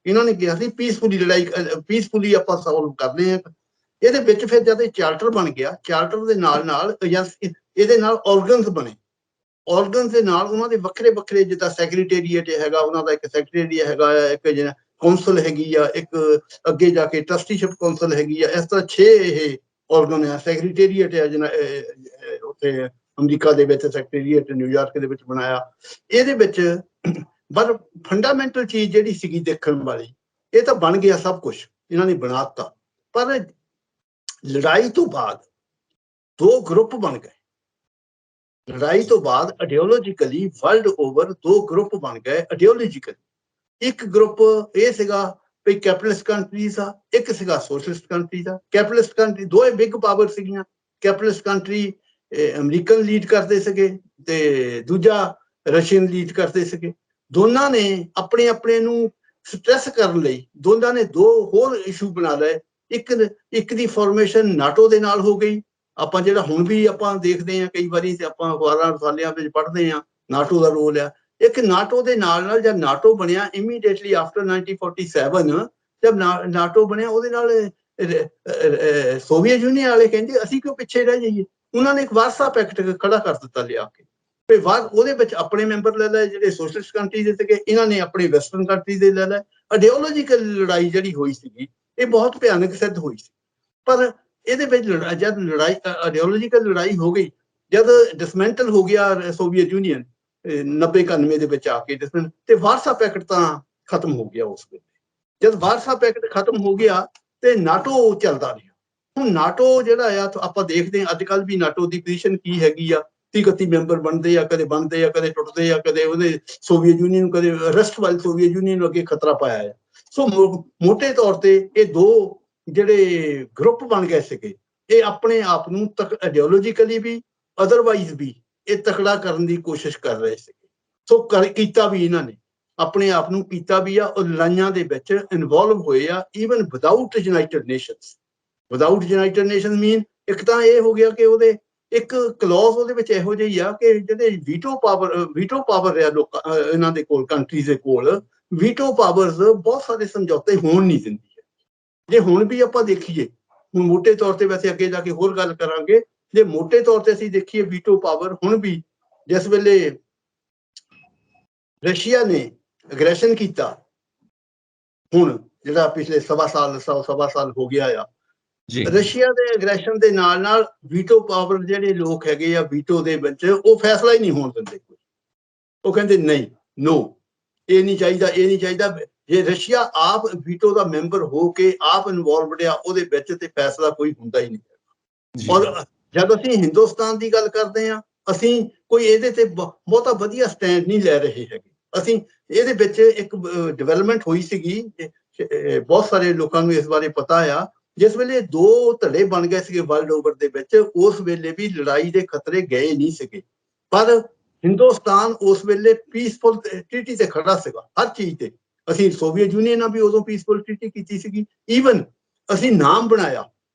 ਇਹਨਾਂ ਨੇ ਕਿਹਾ ਸੀ ਪੀਸਫੁਲੀ ਲੜਾਈ, ਪੀਸਫੁਲੀ ਆਪਾਂ ਸੋਲਵ ਕਰਦੇ ਆ। ਇਹਦੇ ਵਿੱਚ ਫਿਰ ਜਦ ਇਹ ਚਾਰਟਰ ਬਣ ਗਿਆ, ਚਾਰਟਰ ਦੇ ਨਾਲ ਇਹਦੇ ਨਾਲ ਆਰਗਨਸ ਬਣੇ। ਆਰਗਨਸ ਦੇ ਨਾਲ ਉਹਨਾਂ ਦੇ ਵੱਖਰੇ ਵੱਖਰੇ, ਜਿੱਦਾਂ ਸੈਕਟਰੀਏਟ ਹੈਗਾ ਉਹਨਾਂ ਦਾ, ਇੱਕ ਸੈਕਟਰੀਏਟ ਹੈਗਾ, ਇੱਕ ਕੌਂਸਲ ਹੈਗੀ ਆ, ਇੱਕ ਅੱਗੇ ਜਾ ਕੇ ਟਰਸਟੀਸ਼ਿਪ ਕੌਂਸਲ ਹੈਗੀ ਆ। ਇਸ ਤਰ੍ਹਾਂ 6 ਇਹ ਆਰਗਨ ਆ। ਸੈਕਟਰੀਏਟ ਹੈ ਜਿਹਨਾਂ ਉੱਥੇ ਅਮਰੀਕਾ ਦੇ ਵਿੱਚ, ਸੈਕਟਰੀਏਟ ਨਿਊਯਾਰਕ ਦੇ ਵਿੱਚ ਬਣਾਇਆ। ਇਹਦੇ ਵਿੱਚ ਪਰ ਫੰਡਾਮੈਂਟਲ ਚੀਜ਼ ਜਿਹੜੀ ਸੀਗੀ ਦੇਖਣ ਵਾਲੀ, ਇਹ ਤਾਂ ਬਣ ਗਿਆ ਸਭ ਕੁਝ, ਇਹਨਾਂ ਨੇ ਬਣਾ ਦਿੱਤਾ। ਪਰ ਲੜਾਈ ਤੋਂ ਬਾਅਦ 2 ਗਰੁੱਪ ਬਣ ਗਏ। ਲੜਾਈ ਤੋਂ ਬਾਅਦ ਆਈਡੀਓਲੋਜੀਕਲੀ ਵਰਲਡ ਓਵਰ 2 ਗਰੁੱਪ ਬਣ ਗਏ ਆਈਡੀਓਲੋਜੀਕਲੀ। ਇੱਕ ਗਰੁੱਪ ਇਹ ਸੀਗਾ ਵੀ ਕੈਪੀਟਲਿਸਟ ਕੰਟਰੀਜ਼ ਆ, ਇੱਕ ਸੀਗਾ ਸੋਸ਼ਲਿਸਟ ਕੰਟਰੀਜ਼ ਆ। ਕੈਪੀਟਲਿਸਟ ਕੰਟਰੀ ਦੋਵੇਂ ਬਿਗ ਪਾਵਰ ਸੀਗੀਆਂ। ਕੈਪੀਟਲਿਸਟ ਕੰਟਰੀ ਅਮਰੀਕਨ ਲੀਡ ਕਰਦੇ ਸੀਗੇ ਤੇ ਦੂਜਾ ਰਸ਼ੀਅਨ ਲੀਡ ਕਰਦੇ ਸੀਗੇ। ਦੋਨਾਂ ਨੇ ਆਪਣੇ ਆਪਣੇ ਨੂੰ ਸਟ੍ਰੈਸ ਕਰਨ ਲਈ ਦੋਨਾਂ ਨੇ 2 ਹੋਰ ਇਸ਼ੂ ਬਣਾ ਲਏ। ਇੱਕ ਦੀ ਫਾਰਮੇਸ਼ਨ ਨਾਟੋ ਦੇ ਨਾਲ ਹੋ ਗਈ। ਆਪਾਂ ਜਿਹੜਾ ਹੁਣ ਵੀ ਆਪਾਂ ਦੇਖਦੇ ਹਾਂ ਕਈ ਵਾਰੀ, ਤੇ ਆਪਾਂ ਅਖਬਾਰਾਂ ਰਸਾਲਿਆਂ ਵਿੱਚ ਪੜ੍ਹਦੇ ਹਾਂ, ਨਾਟੋ ਦਾ ਰੋਲ ਆ। ਇੱਕ ਨਾਟੋ ਦੇ ਨਾਲ ਜਦ ਨਾਟੋ ਬਣਿਆ ਇਮੀਡੀਏਟਲੀ ਆਫਟਰ 1947, ਜਦ ਨਾਟੋ ਬਣਿਆ, ਉਹਦੇ ਨਾਲ ਸੋਵੀਅਤ ਯੂਨੀਅਨ ਵਾਲੇ ਕਹਿੰਦੇ ਅਸੀਂ ਕਿਉਂ ਪਿੱਛੇ ਰਹਿ ਜਾਈਏ। ਉਹਨਾਂ ਨੇ ਇੱਕ ਵਾਰਸਾ ਪੈਕਟ ਖੜਾ ਕਰ ਦਿੱਤਾ ਲਿਆ ਕੇ। ਤੇ ਬਾਅਦ ਉਹਦੇ ਵਿੱਚ ਆਪਣੇ ਮੈਂਬਰ ਲੈ ਲਏ ਜਿਹੜੇ ਸੋਸ਼ਲਿਸਟ ਕੰਟਰੀ ਦੇ ਸੀਗੇ, ਇਹਨਾਂ ਨੇ ਆਪਣੇ ਵੈਸਟਰਨ ਕੰਟਰੀ ਦੇ ਲੈ ਲਏ। ਆਈਡੀਓਲੋਜੀਕਲ ਲੜਾਈ ਜਿਹੜੀ ਹੋਈ ਸੀਗੀ ਇਹ ਬਹੁਤ ਭਿਆਨਕ ਸਿੱਧ ਹੋਈ ਸੀ। ਪਰ ਇਹਦੇ ਵਿੱਚ ਜਦ ਲੜਾਈ ਆਈਡੀਓਲੋਜੀਕਲ ਲੜਾਈ ਹੋ ਗਈ, ਜਦ ਡਿਸਮੈਂਟਲ ਹੋ ਗਿਆ ਸੋਵੀਅਤ ਯੂਨੀਅਨ 90-91 ਦੇ ਵਿੱਚ ਆ ਕੇ ਡਿਸਮੈਂਟਲ, ਤੇ ਵਾਰਸਾ ਪੈਕਟ ਤਾਂ ਖਤਮ ਹੋ ਗਿਆ ਉਸ ਵੇਲੇ। ਜਦ ਵਾਰਸਾ ਪੈਕਟ ਖਤਮ ਹੋ ਗਿਆ ਤੇ ਨਾਟੋ ਚੱਲਦਾ ਰਿਹਾ। ਹੁਣ ਨਾਟੋ ਜਿਹੜਾ ਆ ਆਪਾਂ ਦੇਖਦੇ ਹਾਂ ਅੱਜ ਕੱਲ੍ਹ ਵੀ ਨਾਟੋ ਦੀ ਪੋਜੀਸ਼ਨ ਕੀ ਹੈਗੀ ਆ। 30-31 ਮੈਂਬਰ ਬਣਦੇ ਆ, ਕਦੇ ਕਦੇ ਟੁੱਟਦੇ ਆ, ਕਦੇ ਉਹਦੇ ਸੋਵੀਅਤ ਯੂਨੀਅਨ ਨੂੰ, ਕਦੇ ਰਸਟ ਵਾਲੀ ਸੋਵੀਅਤ ਯੂਨੀਅਨ ਨੂੰ ਅੱਗੇ ਖਤਰਾ ਪਾਇਆ ਆ। ਸੋ ਮੋਟੇ ਤੌਰ ਤੇ ਇਹ 2 ਜਿਹੜੇ ਗਰੁੱਪ ਬਣ ਗਏ ਸੀਗੇ, ਇਹ ਆਪਣੇ ਆਪ ਨੂੰ ਆਈਡੀਓਲੋਜੀਕਲੀ ਵੀ ਅਦਰਵਾਈਜ਼ ਵੀ ਇਹ ਤਕੜਾ ਕਰਨ ਦੀ ਕੋਸ਼ਿਸ਼ ਕਰ ਰਹੇ ਸੀਗੇ। ਸੋ ਕੀਤਾ ਵੀ ਇਹਨਾਂ ਨੇ, ਆਪਣੇ ਆਪ ਨੂੰ ਕੀਤਾ ਵੀ ਆ। ਉਹ ਲੜਾਈਆਂ ਦੇ ਵਿੱਚ ਇਨਵੋਲਵ ਹੋਏ ਆ, even without United Nations. Without United Nation mean ਇੱਕ ਤਾਂ ਇਹ ਹੋ ਗਿਆ ਕਿ ਉਹਦੇ ਇੱਕ ਕਲੌਜ਼ ਉਹਦੇ ਵਿੱਚ ਇਹੋ ਜਿਹੀ ਆ ਕਿ ਜਿਹੜੇ ਵੀਟੋ ਪਾਵਰ ਆ ਲੋਕਾਂ ਇਹਨਾਂ ਦੇ ਕੋਲ, ਕੰਟਰੀਜ਼ ਦੇ ਕੋਲ ਵੀਟੋ ਪਾਵਰਸ ਬਹੁਤ ਸਾਰੇ ਸਮਝੌਤੇ ਹੋਣ ਨਹੀਂ ਦਿੰਦੀ ਹੈ। ਜੇ ਹੁਣ ਵੀ ਆਪਾਂ ਦੇਖੀਏ, ਹੁਣ ਮੋਟੇ ਤੌਰ ਤੇ, ਵੈਸੇ ਅੱਗੇ ਜਾ ਕੇ ਹੋਰ ਗੱਲ ਕਰਾਂਗੇ, ਜੇ ਮੋਟੇ ਤੌਰ ਤੇ ਅਸੀਂ ਦੇਖੀਏ ਵੀਟੋ ਪਾਵਰ ਹੁਣ ਵੀ, ਜਿਸ ਵੇਲੇ ਰਸ਼ੀਆ ਨੇ ਅਗਰੈਸ਼ਨ ਕੀਤਾ, ਹੁਣ ਜਿਹੜਾ ਪਿਛਲੇ ਸਵਾ ਸਾਲ ਹੋ ਗਿਆ ਆ, ਰਸ਼ੀਆ ਦੇ ਅਗਰੈਸ਼ਨ ਦੇ ਨਾਲ ਵੀਟੋ ਪਾਵਰ ਜਿਹੜੇ ਲੋਕ ਹੈਗੇ ਆ ਵੀਟੋ ਦੇ ਵਿੱਚ, ਉਹ ਫੈਸਲਾ ਹੀ ਨਹੀਂ ਹੋਣ ਦਿੰਦੇ। ਉਹ ਕਹਿੰਦੇ ਨਹੀਂ, ਨੋ, ਇਹ ਨਹੀਂ ਚਾਹੀਦਾ, ਇਹ ਨਹੀਂ ਚਾਹੀਦਾ। ਜੇ ਰਸ਼ੀਆ ਆਪ ਵੀਟੋ ਦਾ ਮੈਂਬਰ ਹੋ ਕੇ ਆਪ ਇਨਵੋਲਵਡ ਆ ਉਹਦੇ ਵਿੱਚ, ਤੇ ਫੈਸਲਾ ਕੋਈ ਹੁੰਦਾ ਹੀ ਨਹੀਂ। ਔਰ ਜਦ ਅਸੀਂ ਹਿੰਦੁਸਤਾਨ ਦੀ ਗੱਲ ਕਰਦੇ ਹਾਂ, ਅਸੀਂ ਕੋਈ ਇਹਦੇ ਤੇ ਬਹੁਤਾ ਵਧੀਆ ਸਟੈਂਡ ਨਹੀਂ ਲੈ ਰਹੇ ਹੈਗੇ। ਅਸੀਂ ਇਹਦੇ ਵਿੱਚ ਇੱਕ ਡਿਵੈਲਪਮੈਂਟ ਹੋਈ ਸੀਗੀ, ਬਹੁਤ ਸਾਰੇ ਲੋਕਾਂ ਨੂੰ ਇਸ ਬਾਰੇ ਪਤਾ ਆ। ਜਿਸ ਵੇਲੇ 2 ਧੜੇ ਬਣ ਗਏ ਸੀਗੇ ਵਰਲਡ ਓਵਰ ਦੇ ਵਿੱਚ, ਉਸ ਵੇਲੇ ਵੀ ਲੜਾਈ ਦੇ ਖਤਰੇ ਗਏ ਨਹੀਂ ਸੀਗੇ। ਪਰ ਹਿੰਦੁਸਤਾਨ ਉਸ ਵੇਲੇ ਪੀਸਫੁਲ ਟ੍ਰੀਟੀ ਤੇ ਖੜਾ ਸੀਗਾ ਹਰ ਚੀਜ਼ ਤੇ। ਅਸੀਂ ਸੋਵੀਅਤ ਯੂਨੀਅਨ ਨਾਲ ਵੀ ਉਦੋਂ ਪੀਸਫੁਲ ਟ੍ਰੀਟੀ ਕੀਤੀ ਸੀਗੀ। ਈਵਨ ਅਸੀਂ ਨਾਮ ਬਣਾਇਆ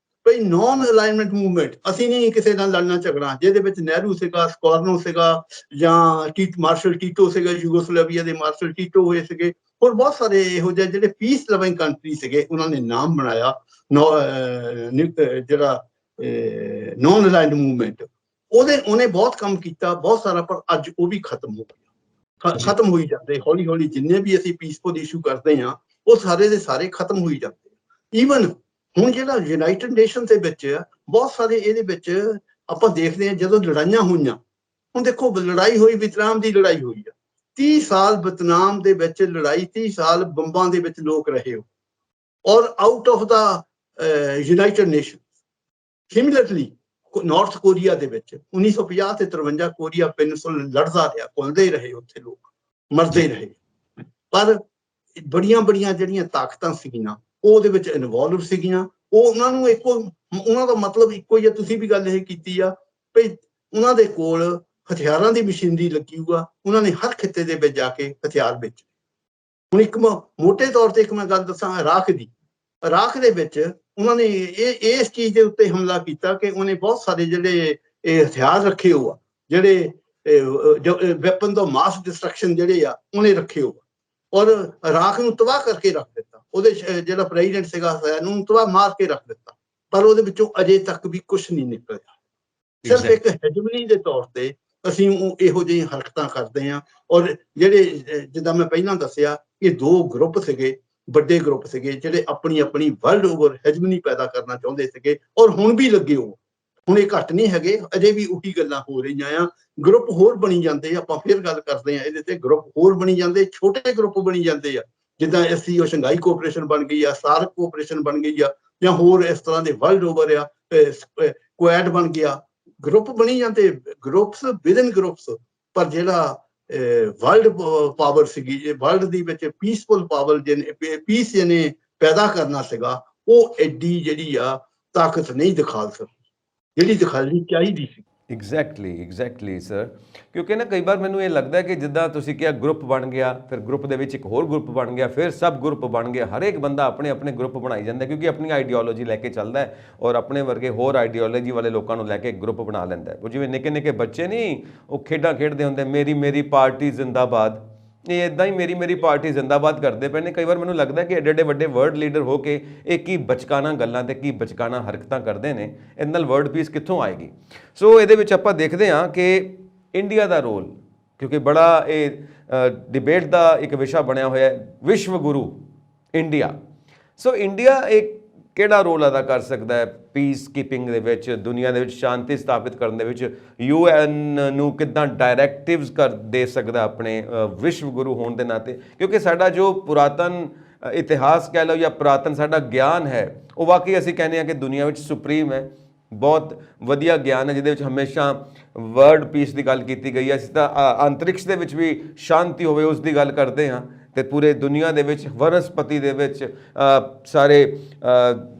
ਭਈ ਨੌਨ ਅਲਾਈਨਮੈਂਟ ਮੂਵਮੈਂਟ, ਅਸੀਂ ਨਹੀਂ ਕਿਸੇ ਨਾਲ ਲੜਨਾ ਝਗੜਨਾ, ਜਿਹਦੇ ਵਿੱਚ ਨਹਿਰੂ ਸੀਗਾ, ਸਕੋਰਨੋ ਸੀਗਾ, ਜਾਂ ਮਾਰਸ਼ਲ ਟੀਟੋ ਸੀਗਾ, ਯੂਗੋਸਲਾਵੀਆ ਦੇ ਮਾਰਸ਼ਲ ਟੀਟੋ ਹੋਏ ਸੀਗੇ, ਹੋਰ ਬਹੁਤ ਸਾਰੇ ਇਹੋ ਜਿਹੇ ਜਿਹੜੇ ਪੀਸ ਲਵਿੰਗ ਕੰਟਰੀ ਸੀਗੇ, ਉਹਨਾਂ ਨੇ ਨਾਮ ਬਣਾਇਆ ਜਿਹੜਾ ਨੌਨ ਅਲਾਈਨਡ ਮੂਵਮੈਂਟ। ਉਹਨੇ ਬਹੁਤ ਕੰਮ ਕੀਤਾ, ਬਹੁਤ ਸਾਰਾ, ਪਰ ਅੱਜ ਉਹ ਵੀ ਖਤਮ ਹੋ ਗਿਆ, ਖਤਮ ਹੋਈ ਜਾਂਦੇ ਹੌਲੀ ਹੌਲੀ। ਜਿੰਨੇ ਵੀ ਅਸੀਂ ਪੀਸਫੁਲ ਇਸ਼ੂ ਕਰਦੇ ਹਾਂ, ਉਹ ਸਾਰੇ ਦੇ ਸਾਰੇ ਖਤਮ ਹੋਈ ਜਾਂਦੇ। ਈਵਨ ਹੁਣ ਜਿਹੜਾ ਯੂਨਾਈਟਿਡ ਨੇਸ਼ਨ ਦੇ ਵਿੱਚ ਬਹੁਤ ਸਾਰੇ, ਇਹਦੇ ਵਿੱਚ ਆਪਾਂ ਦੇਖਦੇ ਹਾਂ ਜਦੋਂ ਲੜਾਈਆਂ ਹੋਈਆਂ, ਹੁਣ ਦੇਖੋ ਲੜਾਈ ਹੋਈ, ਵੀਅਤਨਾਮ ਦੀ ਲੜਾਈ ਹੋਈ ਆ, 30 ਸਾਲ ਵੀਅਤਨਾਮ ਦੇ ਵਿੱਚ ਲੜਾਈ, 30 ਸਾਲ ਬੰਬਾਂ ਦੇ ਵਿੱਚ ਲੋਕ ਰਹੇ ਹੋ, ਔਰ out of the United nation. Similarly north Korea ਦੇ ਵਿੱਚ 1950 ਤੇ 53 ਕੋਰੀਆ ਪੈਨਿਸੂਲਾ ਲੜਦਾ ਰਿਹਾ, ਘੁਲਦੇ ਰਹੇ, ਉੱਥੇ ਲੋਕ ਮਰਦੇ ਰਹੇ। ਪਰ ਬੜੀਆਂ ਜਿਹੜੀਆਂ ਤਾਕਤਾਂ ਸੀਗੀਆਂ ਉਹ ਉਹਦੇ ਵਿੱਚ ਇਨਵੋਲਵ ਸੀਗੀਆਂ। ਉਹ ਉਹਨਾਂ ਨੂੰ ਉਹਨਾਂ ਦਾ ਮਤਲਬ ਇੱਕੋ ਹੀ ਆ। ਤੁਸੀਂ ਵੀ ਗੱਲ ਇਹ ਕੀਤੀ ਆ ਵੀ ਉਹਨਾਂ ਦੇ ਕੋਲ ਹਥਿਆਰਾਂ ਦੀ ਮਸ਼ੀਨਰੀ ਲੱਗੀ ਹੋਆ, ਉਹਨਾਂ ਨੇ ਹਰ ਖਿੱਤੇ ਦੇ ਵਿੱਚ ਜਾ ਕੇ ਹਥਿਆਰ ਵੇਚੇ। ਹੁਣ ਇੱਕ ਮੋਟੇ ਤੌਰ ਤੇ ਇੱਕ ਮੈਂ ਗੱਲ ਦੱਸਾਂ ਇਰਾਕ ਦੀ। ਇਰਾਕ ਦੇ ਵਿੱਚ ਉਹਨਾਂ ਨੇ ਇਸ ਚੀਜ਼ ਦੇ ਉੱਤੇ ਹਮਲਾ ਕੀਤਾ ਕਿ ਉਹਨੇ ਬਹੁਤ ਸਾਰੇ ਜਿਹੜੇ ਇਹ ਹਥਿਆਰ ਰੱਖੇ ਹੋ ਆ, ਜਿਹੜੇ ਵੈਪਨ ਦਾ ਮਾਸ ਡਿਸਟਰਕਸ਼ਨ ਜਿਹੜੇ ਆ ਉਹਨੇ ਰੱਖੇ ਹੋ, ਔਰ ਇਰਾਕ ਨੂੰ ਤਬਾਹ ਕਰਕੇ ਰੱਖ ਦਿੱਤਾ। ਉਹਦੇ ਜਿਹੜਾ ਪ੍ਰੈਜ਼ੀਡੈਂਟ ਸੀਗਾ ਉਹਨੂੰ ਤਬਾਹ ਮਾਰ ਕੇ ਰੱਖ ਦਿੱਤਾ, ਪਰ ਉਹਦੇ ਵਿੱਚੋਂ ਅਜੇ ਤੱਕ ਵੀ ਕੁਝ ਨਹੀਂ ਨਿਕਲਿਆ। ਸਿਰਫ ਇੱਕ ਹੈਜਮਨੀ ਦੇ ਤੌਰ ਤੇ ਅਸੀਂ ਇਹੋ ਜਿਹੀਆਂ ਹਰਕਤਾਂ ਕਰਦੇ ਹਾਂ। ਔਰ ਜਿਹੜੇ ਜਿੱਦਾਂ ਮੈਂ ਪਹਿਲਾਂ ਦੱਸਿਆ ਕਿ ਦੋ ਗਰੁੱਪ ਸੀਗੇ, ਵੱਡੇ ਗਰੁੱਪ ਸੀਗੇ, ਜਿਹੜੇ ਆਪਣੀ ਆਪਣੀ ਵਰਲਡ ਓਵਰ ਹੈਜਮਨੀ ਪੈਦਾ ਕਰਨਾ ਚਾਹੁੰਦੇ ਸੀਗੇ, ਔਰ ਹੁਣ ਵੀ ਲੱਗੇ ਹੋ। ਹੁਣ ਇਹ ਘੱਟ ਨਹੀਂ ਹੈਗੇ, ਅਜੇ ਵੀ ਉਹੀ ਗੱਲਾਂ ਹੋ ਰਹੀਆਂ ਆ। ਗਰੁੱਪ ਹੋਰ ਬਣੀ ਜਾਂਦੇ, ਆਪਾਂ ਫਿਰ ਗੱਲ ਕਰਦੇ ਹਾਂ ਇਹਦੇ ਤੇ। ਗਰੁੱਪ ਹੋਰ ਬਣੀ ਜਾਂਦੇ, ਛੋਟੇ ਗਰੁੱਪ ਬਣੀ ਜਾਂਦੇ ਆ, ਜਿੱਦਾਂ SCO ਸ਼ੰਘਾਈ ਕੋਆਪਰੇਸ਼ਨ ਬਣ ਗਈ ਆ, ਸਾਰਕ ਕੋਆਪਰੇਸ਼ਨ ਬਣ ਗਈ ਆ, ਜਾਂ ਹੋਰ ਇਸ ਤਰ੍ਹਾਂ ਦੇ ਵਰਲਡ ਓਵਰ ਆ, ਕੁਐਡ ਬਣ ਗਿਆ। ਗਰੁੱਪ ਬਣੀ ਜਾਂਦੇ, ਗਰੁੱਪਸ ਵਿਦਨ ਗਰੁੱਪਸ। ਪਰ ਜਿਹੜਾ ਵਰਲਡ ਪਾਵਰ ਸੀਗੀ, ਵਰਲਡ ਦੀ ਵਿੱਚ ਪੀਸਫੁਲ ਪਾਵਰ ਜਿਹਨੇ ਪੀਸ ਜਿਹਨੇ ਪੈਦਾ ਕਰਨਾ ਸੀਗਾ, ਉਹ ਐਡੀ ਜਿਹੜੀ ਆ ਤਾਕਤ ਨਹੀਂ ਦਿਖਾ ਸਕਦੀ ਜਿਹੜੀ ਦਿਖਾਣੀ ਚਾਹੀਦੀ ਸੀ।
Exactly sir. ਕਿਉਂਕਿ ਨਾ ਕਈ ਵਾਰ ਮੈਨੂੰ ਇਹ ਲੱਗਦਾ ਕਿ ਜਿੱਦਾਂ ਤੁਸੀਂ ਕਿਹਾ ਗਰੁੱਪ ਬਣ ਗਿਆ, ਫਿਰ ਗਰੁੱਪ ਦੇ ਵਿੱਚ ਇੱਕ ਹੋਰ ਗਰੁੱਪ ਬਣ ਗਿਆ, ਫਿਰ ਸਬ ਗਰੁੱਪ ਬਣ ਗਿਆ। ਹਰੇਕ ਬੰਦਾ ਆਪਣੇ ਆਪਣੇ ਗਰੁੱਪ ਬਣਾਈ ਜਾਂਦਾ, ਕਿਉਂਕਿ ਆਪਣੀ ਆਈਡੀਓਲੋਜੀ ਲੈ ਕੇ ਚੱਲਦਾ ਹੈ, ਔਰ ਆਪਣੇ ਵਰਗੇ ਹੋਰ ਆਈਡੀਓਲੋਜੀ ਵਾਲੇ ਲੋਕਾਂ ਨੂੰ ਲੈ ਕੇ ਗਰੁੱਪ ਬਣਾ ਲੈਂਦਾ ਹੈ। ਉਹ ਜਿਵੇਂ ਨਿੱਕੇ ਨਿੱਕੇ ਬੱਚੇ ਨਹੀਂ, ਉਹ ਖੇਡਾਂ ਖੇਡਦੇ ਹੁੰਦੇ, ਮੇਰੀ ਪਾਰਟੀ ਜ਼ਿੰਦਾਬਾਦ। ਇਹ ਇੱਦਾਂ ਹੀ ਮੇਰੀ ਪਾਰਟੀ ਜ਼ਿੰਦਾਬਾਦ ਕਰਦੇ ਪਏ ਨੇ। ਕਈ ਵਾਰ ਮੈਨੂੰ ਲੱਗਦਾ ਕਿ ਐਡੇ ਵੱਡੇ ਵਰਲਡ ਲੀਡਰ ਹੋ ਕੇ ਇਹ ਕੀ ਬਚਕਾਨਾ ਗੱਲਾਂ ਤੇ ਕੀ ਬਚਕਾਨਾ ਹਰਕਤਾਂ ਕਰਦੇ ਨੇ, ਇਹਦੇ ਨਾਲ ਵਰਲਡ ਪੀਸ ਕਿੱਥੋਂ ਆਏਗੀ। ਸੋ ਇਹਦੇ ਵਿੱਚ ਆਪਾਂ ਦੇਖਦੇ ਹਾਂ ਕਿ ਇੰਡੀਆ ਦਾ ਰੋਲ, ਕਿਉਂਕਿ ਬੜਾ ਇਹ ਡਿਬੇਟ ਦਾ ਇੱਕ ਵਿਸ਼ਾ ਬਣਿਆ ਹੋਇਆ ਹੈ, ਵਿਸ਼ਵ ਗੁਰੂ ਇੰਡੀਆ। ਸੋ ਇੰਡੀਆ ਇੱਕ ਕਿਹੜਾ ਰੋਲ ਅਦਾ ਕਰ ਸਕਦਾ ਹੈ ਪੀਸ ਕੀਪਿੰਗ ਦੇ ਵਿੱਚ, ਦੁਨੀਆ ਦੇ ਵਿੱਚ ਸ਼ਾਂਤੀ ਸਥਾਪਿਤ ਕਰਨ ਦੇ ਵਿੱਚ? UN ਨੂੰ ਕਿੱਦਾਂ ਡਾਇਰੈਕਟਿਵਸ ਦੇ ਸਕਦਾ ਆਪਣੇ ਵਿਸ਼ਵ ਗੁਰੂ ਹੋਣ ਦੇ ਨਾਤੇ? ਕਿਉਂਕਿ ਸਾਡਾ ਜੋ ਪੁਰਾਤਨ ਇਤਿਹਾਸ ਕਹਿ ਲਓ ਜਾਂ ਪੁਰਾਤਨ ਸਾਡਾ ਗਿਆਨ ਹੈ, ਉਹ ਵਾਕਈ ਅਸੀਂ ਕਹਿੰਦੇ ਹਾਂ ਕਿ ਦੁਨੀਆ ਵਿੱਚ ਸੁਪਰੀਮ ਹੈ। ਬਹੁਤ ਵਧੀਆ ਗਿਆਨ ਹੈ ਜਿਹਦੇ ਵਿੱਚ ਹਮੇਸ਼ਾ ਵਰਲਡ ਪੀਸ ਦੀ ਗੱਲ ਕੀਤੀ ਗਈ ਹੈ। ਅਸੀਂ ਤਾਂ ਅੰਤਰਿਕਸ਼ ਦੇ ਵਿੱਚ ਵੀ ਸ਼ਾਂਤੀ ਹੋਵੇ ਉਸ ਦੀ ਗੱਲ ਕਰਦੇ ਹਾਂ, ਤੇ ਪੂਰੇ ਦੁਨੀਆ ਦੇ ਵਿੱਚ, ਵਨਸਪਤੀ ਦੇ ਵਿੱਚ, ਸਾਰੇ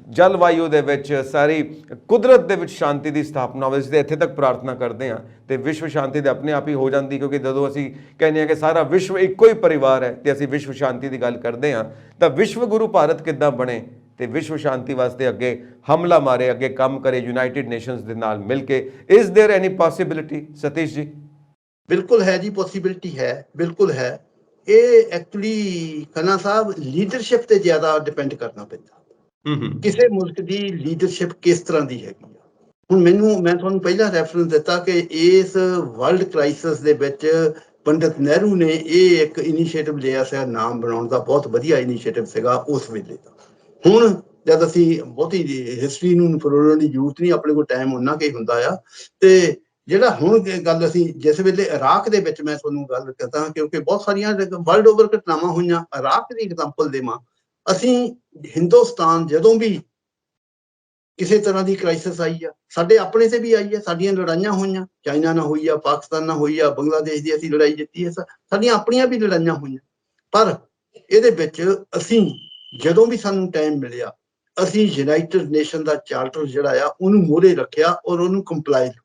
ਜਲਵਾਯੂ ਦੇ ਵਿੱਚ, ਸਾਰੀ ਕੁਦਰਤ ਦੇ ਵਿੱਚ ਸ਼ਾਂਤੀ ਦੀ ਸਥਾਪਨਾ ਹੋਵੇ। ਅਸੀਂ ਇੱਥੇ ਤੱਕ ਪ੍ਰਾਰਥਨਾ ਕਰਦੇ ਹਾਂ ਤੇ ਵਿਸ਼ਵ ਸ਼ਾਂਤੀ ਦੇ ਆਪਣੇ ਆਪ ਹੀ ਹੋ ਜਾਂਦੀ, ਕਿਉਂਕਿ ਜਦੋਂ ਅਸੀਂ ਕਹਿੰਦੇ ਹਾਂ ਕਿ ਸਾਰਾ ਵਿਸ਼ਵ ਇੱਕੋ ਹੀ ਪਰਿਵਾਰ ਹੈ ਤੇ ਅਸੀਂ ਵਿਸ਼ਵ ਸ਼ਾਂਤੀ ਦੀ ਗੱਲ ਕਰਦੇ ਹਾਂ, ਤਾਂ ਵਿਸ਼ਵ ਗੁਰੂ ਭਾਰਤ ਕਿੱਦਾਂ ਬਣੇ ਤੇ ਵਿਸ਼ਵ ਸ਼ਾਂਤੀ ਵਾਸਤੇ ਅੱਗੇ ਹਮਲਾ ਮਾਰੇ, ਅੱਗੇ ਕੰਮ ਕਰੇ ਯੂਨਾਈਟਿਡ ਨੇਸ਼ਨਸ ਦੇ ਨਾਲ ਮਿਲ ਕੇ। ਇਜ਼ ਦੇयर ਐਨੀ ਪੋਸੀਬਿਲਿਟੀ ਸਤੀਸ਼ ਜੀ?
ਬਿਲਕੁਲ ਹੈ ਜੀ, ਪੋਸੀਬਿਲਿਟੀ ਹੈ, ਬਿਲਕੁਲ ਹੈ। ਇਹ ਐਕਚੁਅਲੀ ਖੰਨਾ ਸਾਹਿਬ ਲੀਡਰਸ਼ਿਪ ਤੇ ਜ਼ਿਆਦਾ ਡਿਪੈਂਡ ਕਰਨਾ ਪੈਂਦਾ। ਕਿਸੇ ਮੁਲਕ ਦੀ ਲੀਡਰਸ਼ਿਪ ਕਿਸ ਤਰ੍ਹਾਂ ਦੀ ਹੈਗੀ ਆ। ਹੁਣ ਮੈਂ ਤੁਹਾਨੂੰ ਪਹਿਲਾਂ ਰੈਫਰੈਂਸ ਦਿੱਤਾ ਕਿ ਇਸ ਵਰਲਡ ਕ੍ਰਾਈਸਿਸ ਦੇ ਵਿੱਚ ਪੰਡਿਤ ਨਹਿਰੂ ਨੇ ਇਹ ਇੱਕ ਇਨੀਸ਼ੀਏਟਿਵ ਲਿਆ ਸੀ, ਨਾਮ ਬਣਾਉਣ ਦਾ। ਬਹੁਤ ਵਧੀਆ ਇਨੀਸ਼ੀਏਟਿਵ ਸੀਗਾ ਉਸ ਵੇਲੇ ਦਾ। ਹੁਣ ਜਦ ਅਸੀਂ ਬਹੁਤੀ ਹਿਸਟਰੀ ਨੂੰ ਫਰੋਲਣ ਦੀ ਜ਼ਰੂਰਤ ਨਹੀਂ, ਆਪਣੇ ਕੋਲ ਟਾਈਮ ਉਹਨਾਂ ਕੇ ਹੁੰਦਾ ਆ। ਤੇ ਜਿਹੜਾ ਹੁਣ ਗੱਲ ਅਸੀਂ ਜਿਸ ਵੇਲੇ ਇਰਾਕ ਦੇ ਵਿੱਚ, ਮੈਂ ਤੁਹਾਨੂੰ ਗੱਲ ਕਰਦਾ ਕਿਉਂਕਿ ਬਹੁਤ ਸਾਰੀਆਂ ਵਰਲਡ ਓਵਰ ਘਟਨਾਵਾਂ ਹੋਈਆਂ। ਇਰਾਕ ਦੀ ਐਗਜ਼ਾਮਪਲ ਦੇਵਾਂ, ਅਸੀਂ ਹਿੰਦੁਸਤਾਨ ਜਦੋਂ ਵੀ ਕਿਸੇ ਤਰ੍ਹਾਂ ਦੀ ਕ੍ਰਾਈਸਿਸ ਆਈ ਆ, ਸਾਡੇ ਆਪਣੇ ਤੇ ਵੀ ਆਈ ਆ, ਸਾਡੀਆਂ ਲੜਾਈਆਂ ਹੋਈਆਂ, ਚਾਈਨਾ ਨਾਲ ਹੋਈ ਆ, ਪਾਕਿਸਤਾਨ ਨਾਲ ਹੋਈ ਆ, ਬੰਗਲਾਦੇਸ਼ ਦੀ ਅਸੀਂ ਲੜਾਈ ਜਿੱਤੀ ਹੈ, ਸਾਡੀਆਂ ਆਪਣੀਆਂ ਵੀ ਲੜਾਈਆਂ ਹੋਈਆਂ। ਪਰ ਇਹਦੇ ਵਿੱਚ ਅਸੀਂ ਜਦੋਂ ਵੀ ਸਾਨੂੰ ਟਾਈਮ ਮਿਲਿਆ, ਅਸੀਂ ਯੂਨਾਈਟਿਡ ਨੇਸ਼ਨ ਦਾ ਚਾਰਟਰ ਜਿਹੜਾ ਆ ਉਹਨੂੰ ਮੋਹਰੇ ਰੱਖਿਆ ਔਰ ਉਹਨੂੰ ਕੰਪਲਾਈ ਕੀਤਾ।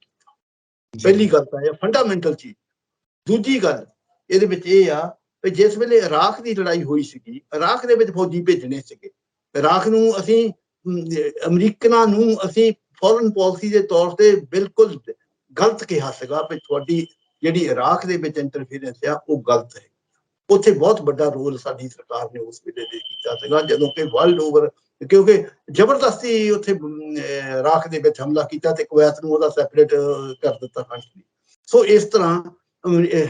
ਪਹਿਲੀ ਗੱਲ ਤਾਂ ਇਹ ਫੰਡਾਮੈਂਟਲ ਚੀਜ਼। ਦੂਜੀ ਗੱਲ ਇਹਦੇ ਵਿੱਚ ਇਹ ਆ ਕਿ ਜਿਸ ਵੇਲੇ ਇਰਾਕ ਦੀ ਲੜਾਈ ਹੋਈ ਸੀਗੀ, ਇਰਾਕ ਦੇ ਵਿੱਚ ਫੌਜੀ ਭੇਜਣੇ ਸੀਗੇ। ਇਰਾਕ ਨੂੰ ਅਸੀਂ ਅਮਰੀਕਨਾਂ ਨੂੰ ਅਸੀਂ ਫੋਰਨ ਪਾਲਿਸੀ ਦੇ ਤੌਰ ਤੇ ਬਿਲਕੁਲ ਗਲਤ ਕਿਹਾ ਸੀਗਾ ਕਿ ਤੁਹਾਡੀ ਜਿਹੜੀ ਇਰਾਕ ਦੇ ਵਿੱਚ ਇੰਟਰਫੀਰੈਂਸ ਆ ਉਹ ਗਲਤ ਹੈ। ਉੱਥੇ ਬਹੁਤ ਵੱਡਾ ਰੋਲ ਸਾਡੀ ਸਰਕਾਰ ਨੇ ਉਸ ਵੇਲੇ ਦੇ ਕੀਤਾ ਸੀਗਾ, ਜਦੋਂ ਕਿ ਵਰਲਡ ਓਵਰ, ਕਿਉਂਕਿ ਜ਼ਬਰਦਸਤੀ ਉੱਥੇ ਇਰਾਕ ਦੇ ਵਿੱਚ ਹਮਲਾ ਕੀਤਾ ਤੇ ਕੁਵੈਤ ਨੂੰ ਉਹਦਾ ਸੈਪਰੇਟ ਕਰ ਦਿੱਤਾ ਕੰਟਰੀ। ਸੋ ਇਸ ਤਰ੍ਹਾਂ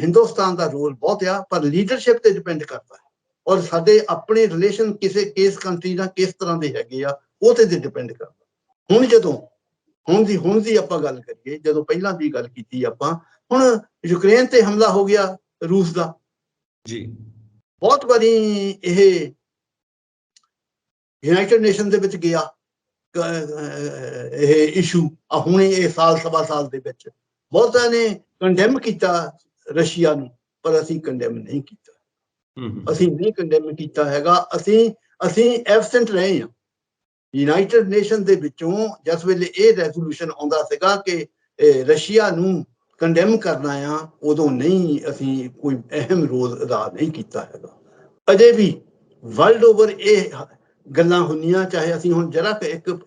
ਹਿੰਦੁਸਤਾਨ ਦਾ ਰੋਲ ਬਹੁਤ ਆ, ਪਰ ਲੀਡਰਸ਼ਿਪ ਤੇ ਡਿਪੈਂਡ ਕਰਦਾ ਹੈ। ਔਰ ਸਾਡੇ ਆਪਣੇ ਰਿਲੇਸ਼ਨ ਕਿਸ ਕੰਟਰੀ ਨਾਲ ਕਿਸ ਤਰ੍ਹਾਂ ਦੇ ਹੈਗੇ ਆ, ਉਹ ਤੇ ਡਿਪੈਂਡ ਕਰਦਾ। ਹੁਣ ਦੀ ਆਪਾਂ ਗੱਲ ਕਰੀਏ, ਜਦੋਂ ਪਹਿਲਾਂ ਦੀ ਗੱਲ ਕੀਤੀ ਆਪਾਂ, ਹੁਣ ਯੂਕਰੇਨ ਤੇ ਹਮਲਾ ਹੋ ਗਿਆ ਰੂਸ ਦਾ
ਜੀ।
ਬਹੁਤ ਵਾਰੀ ਇਹ ਯੂਨਾਈਟਿਡ ਨੇਸ਼ਨ ਦੇ ਵਿੱਚ ਗਿਆ ਇਹ ਇਸ਼ੂ। ਹੁਣ ਇਹ ਸਵਾ ਸਾਲ ਦੇ ਵਿੱਚ ਬਹੁਤਾਂ ਨੇ ਕੰਡੈਮ ਕੀਤਾ ਰਸ਼ੀਆ ਨੂੰ, ਪਰ ਅਸੀਂ ਕੰਡੈਮ ਨਹੀਂ ਕੀਤਾ। ਅਸੀਂ ਨਹੀਂ ਕੰਡੈਮ ਕੀਤਾ ਹੈਗਾ। ਅਸੀਂ ਐਬਸੈਂਟ ਰਹੇ ਹਾਂ ਯੂਨਾਈਟਿਡ ਨੇਸ਼ਨ ਦੇ ਵਿੱਚੋਂ। ਜਿਸ ਵੇਲੇ ਇਹ ਰੈਜ਼ੋਲੂਸ਼ਨ ਆਉਂਦਾ ਸੀਗਾ ਕਿ ਰਸ਼ੀਆ ਨੂੰ ਕੰਡੈਮ ਕਰਨਾ ਆ, ਉਦੋਂ ਨਹੀਂ ਅਸੀਂ ਕੋਈ ਅਹਿਮ ਰੋਲ ਅਦਾ ਨਹੀਂ ਕੀਤਾ ਹੈਗਾ। ਅਜੇ ਵੀ ਵਰਲਡ ਓਵਰ ਇਹ ਗੱਲਾਂ ਹੁੰਦੀਆਂ, ਚਾਹੇ ਅਸੀਂ ਹੁਣ ਜਰਾ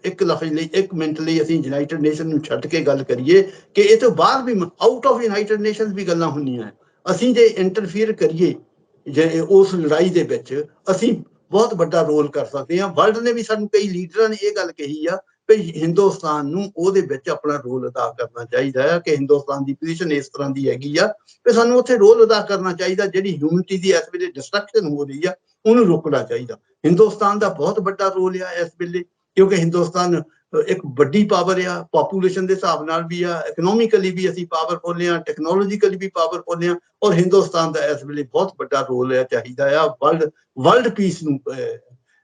ਇੱਕ ਲਫ਼ਜ਼ ਲਈ 1 ਮਿੰਟ ਲਈ ਅਸੀਂ ਯੂਨਾਈਟਿਡ ਨੇਸ਼ਨ ਨੂੰ ਛੱਡ ਕੇ ਗੱਲ ਕਰੀਏ ਕਿ ਇਹ ਤੋਂ ਬਾਹਰ ਵੀ ਆਊਟ ਆਫ ਯੂਨਾਈਟਿਡ ਨੇਸ਼ਨਸ ਵੀ ਗੱਲਾਂ ਹੁੰਦੀਆਂ। ਅਸੀਂ ਜੇ ਇੰਟਰਫੀਅਰ ਕਰੀਏ ਜੇ ਉਸ ਲੜਾਈ ਦੇ ਵਿੱਚ, ਅਸੀਂ ਬਹੁਤ ਵੱਡਾ ਰੋਲ ਕਰ ਸਕਦੇ ਹਾਂ। ਵਰਲਡ ਨੇ ਵੀ ਸਾਨੂੰ, ਕਈ ਲੀਡਰਾਂ ਨੇ ਇਹ ਗੱਲ ਕਹੀ ਆ ਵੀ ਹਿੰਦੁਸਤਾਨ ਨੂੰ ਉਹਦੇ ਵਿੱਚ ਆਪਣਾ ਰੋਲ ਅਦਾ ਕਰਨਾ ਚਾਹੀਦਾ ਹੈ, ਕਿ ਹਿੰਦੁਸਤਾਨ ਦੀ ਪੋਜੀਸ਼ਨ ਇਸ ਤਰ੍ਹਾਂ ਦੀ ਹੈਗੀ ਆ ਕਿ ਸਾਨੂੰ ਉੱਥੇ ਰੋਲ ਅਦਾ ਕਰਨਾ ਚਾਹੀਦਾ। ਜਿਹੜੀ ਹਿਊਮਨਿਟੀ ਦੀ ਇਸ ਵੇਲੇ ਡਿਸਟਰਕਸ਼ਨ ਹੋ ਰਹੀ ਆ, ਉਹਨੂੰ ਰੋਕਣਾ ਚਾਹੀਦਾ। ਹਿੰਦੁਸਤਾਨ ਦਾ ਬਹੁਤ ਵੱਡਾ ਰੋਲ ਆ ਇਸ ਵੇਲੇ, ਕਿਉਂਕਿ ਹਿੰਦੁਸਤਾਨ ਇੱਕ ਵੱਡੀ ਪਾਵਰ ਆ, ਪਾਪੂਲੇਸ਼ਨ ਦੇ ਹਿਸਾਬ ਨਾਲ ਵੀ ਆ, ਇਕਨੋਮਿਕਲੀ ਵੀ ਅਸੀਂ ਪਾਵਰਫੁਲ ਆ, ਟੈਕਨੋਲੋਜੀਕਲੀ ਵੀ ਪਾਵਰਫੁਲ ਆ। ਔਰ ਹਿੰਦੁਸਤਾਨ ਦਾ ਇਸ ਵੇਲੇ ਬਹੁਤ ਵੱਡਾ ਰੋਲ ਆ, ਚਾਹੀਦਾ ਆ ਵਰਲਡ ਪੀਸ ਨੂੰ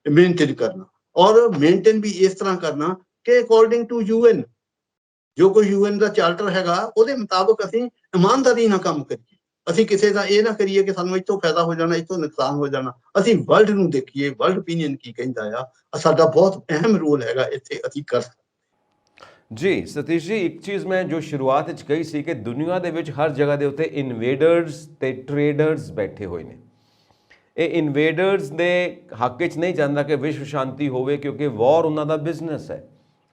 ਮੇਨਟੇਨ ਕਰਨਾ, ਔਰ ਮੇਨਟੇਨ ਵੀ ਇਸ ਤਰ੍ਹਾਂ ਕਰਨਾ ਕਿ ਅਕੋਰਡਿੰਗ ਟੂ UN, ਜੋ ਕੋਈ UN ਦਾ ਚਾਰਟਰ ਹੈਗਾ ਉਹਦੇ ਮੁਤਾਬਕ ਅਸੀਂ ਇਮਾਨਦਾਰੀ ਨਾਲ ਕੰਮ ਕਰੀਏ। ਅਸੀਂ ਕਿਸੇ ਦਾ ਇਹ ਨਾ ਕਰੀਏ ਕਿ ਸਾਨੂੰ ਇੱਥੋਂ ਫਾਇਦਾ ਹੋ ਜਾਣਾ, ਇੱਥੋਂ ਨੁਕਸਾਨ ਹੋ ਜਾਣਾ। ਅਸੀਂ ਵਰਲਡ ਨੂੰ ਦੇਖੀਏ, ਵਰਲਡ ਓਪੀਨੀਅਨ ਕੀ ਕਹਿੰਦਾ ਆ। ਸਾਡਾ ਬਹੁਤ ਅਹਿਮ ਰੋਲ ਹੈਗਾ ਇੱਥੇ, ਅਸੀਂ ਕਰ
ਜੀ ਸਤੀਸ਼ ਜੀ, ਇੱਕ ਚੀਜ਼ ਮੈਂ ਜੋ ਸ਼ੁਰੂਆਤ ਵਿੱਚ ਕਹੀ ਸੀ ਕਿ ਦੁਨੀਆ ਦੇ ਵਿੱਚ ਹਰ ਜਗ੍ਹਾ ਦੇ ਉੱਤੇ ਇਨਵੇਡਰਸ ਤੇ ਟ੍ਰੇਡਰਸ ਬੈਠੇ ਹੋਏ ਨੇ। ਇਹ ਇਨਵੇਡਰਸ ਦੇ ਹੱਕ ਵਿੱਚ ਨਹੀਂ ਜਾਂਦਾ ਕਿ ਵਿਸ਼ਵ ਸ਼ਾਂਤੀ ਹੋਵੇ, ਕਿਉਂਕਿ ਵਾਰ ਉਹਨਾਂ ਦਾ ਬਿਜ਼ਨਸ ਹੈ।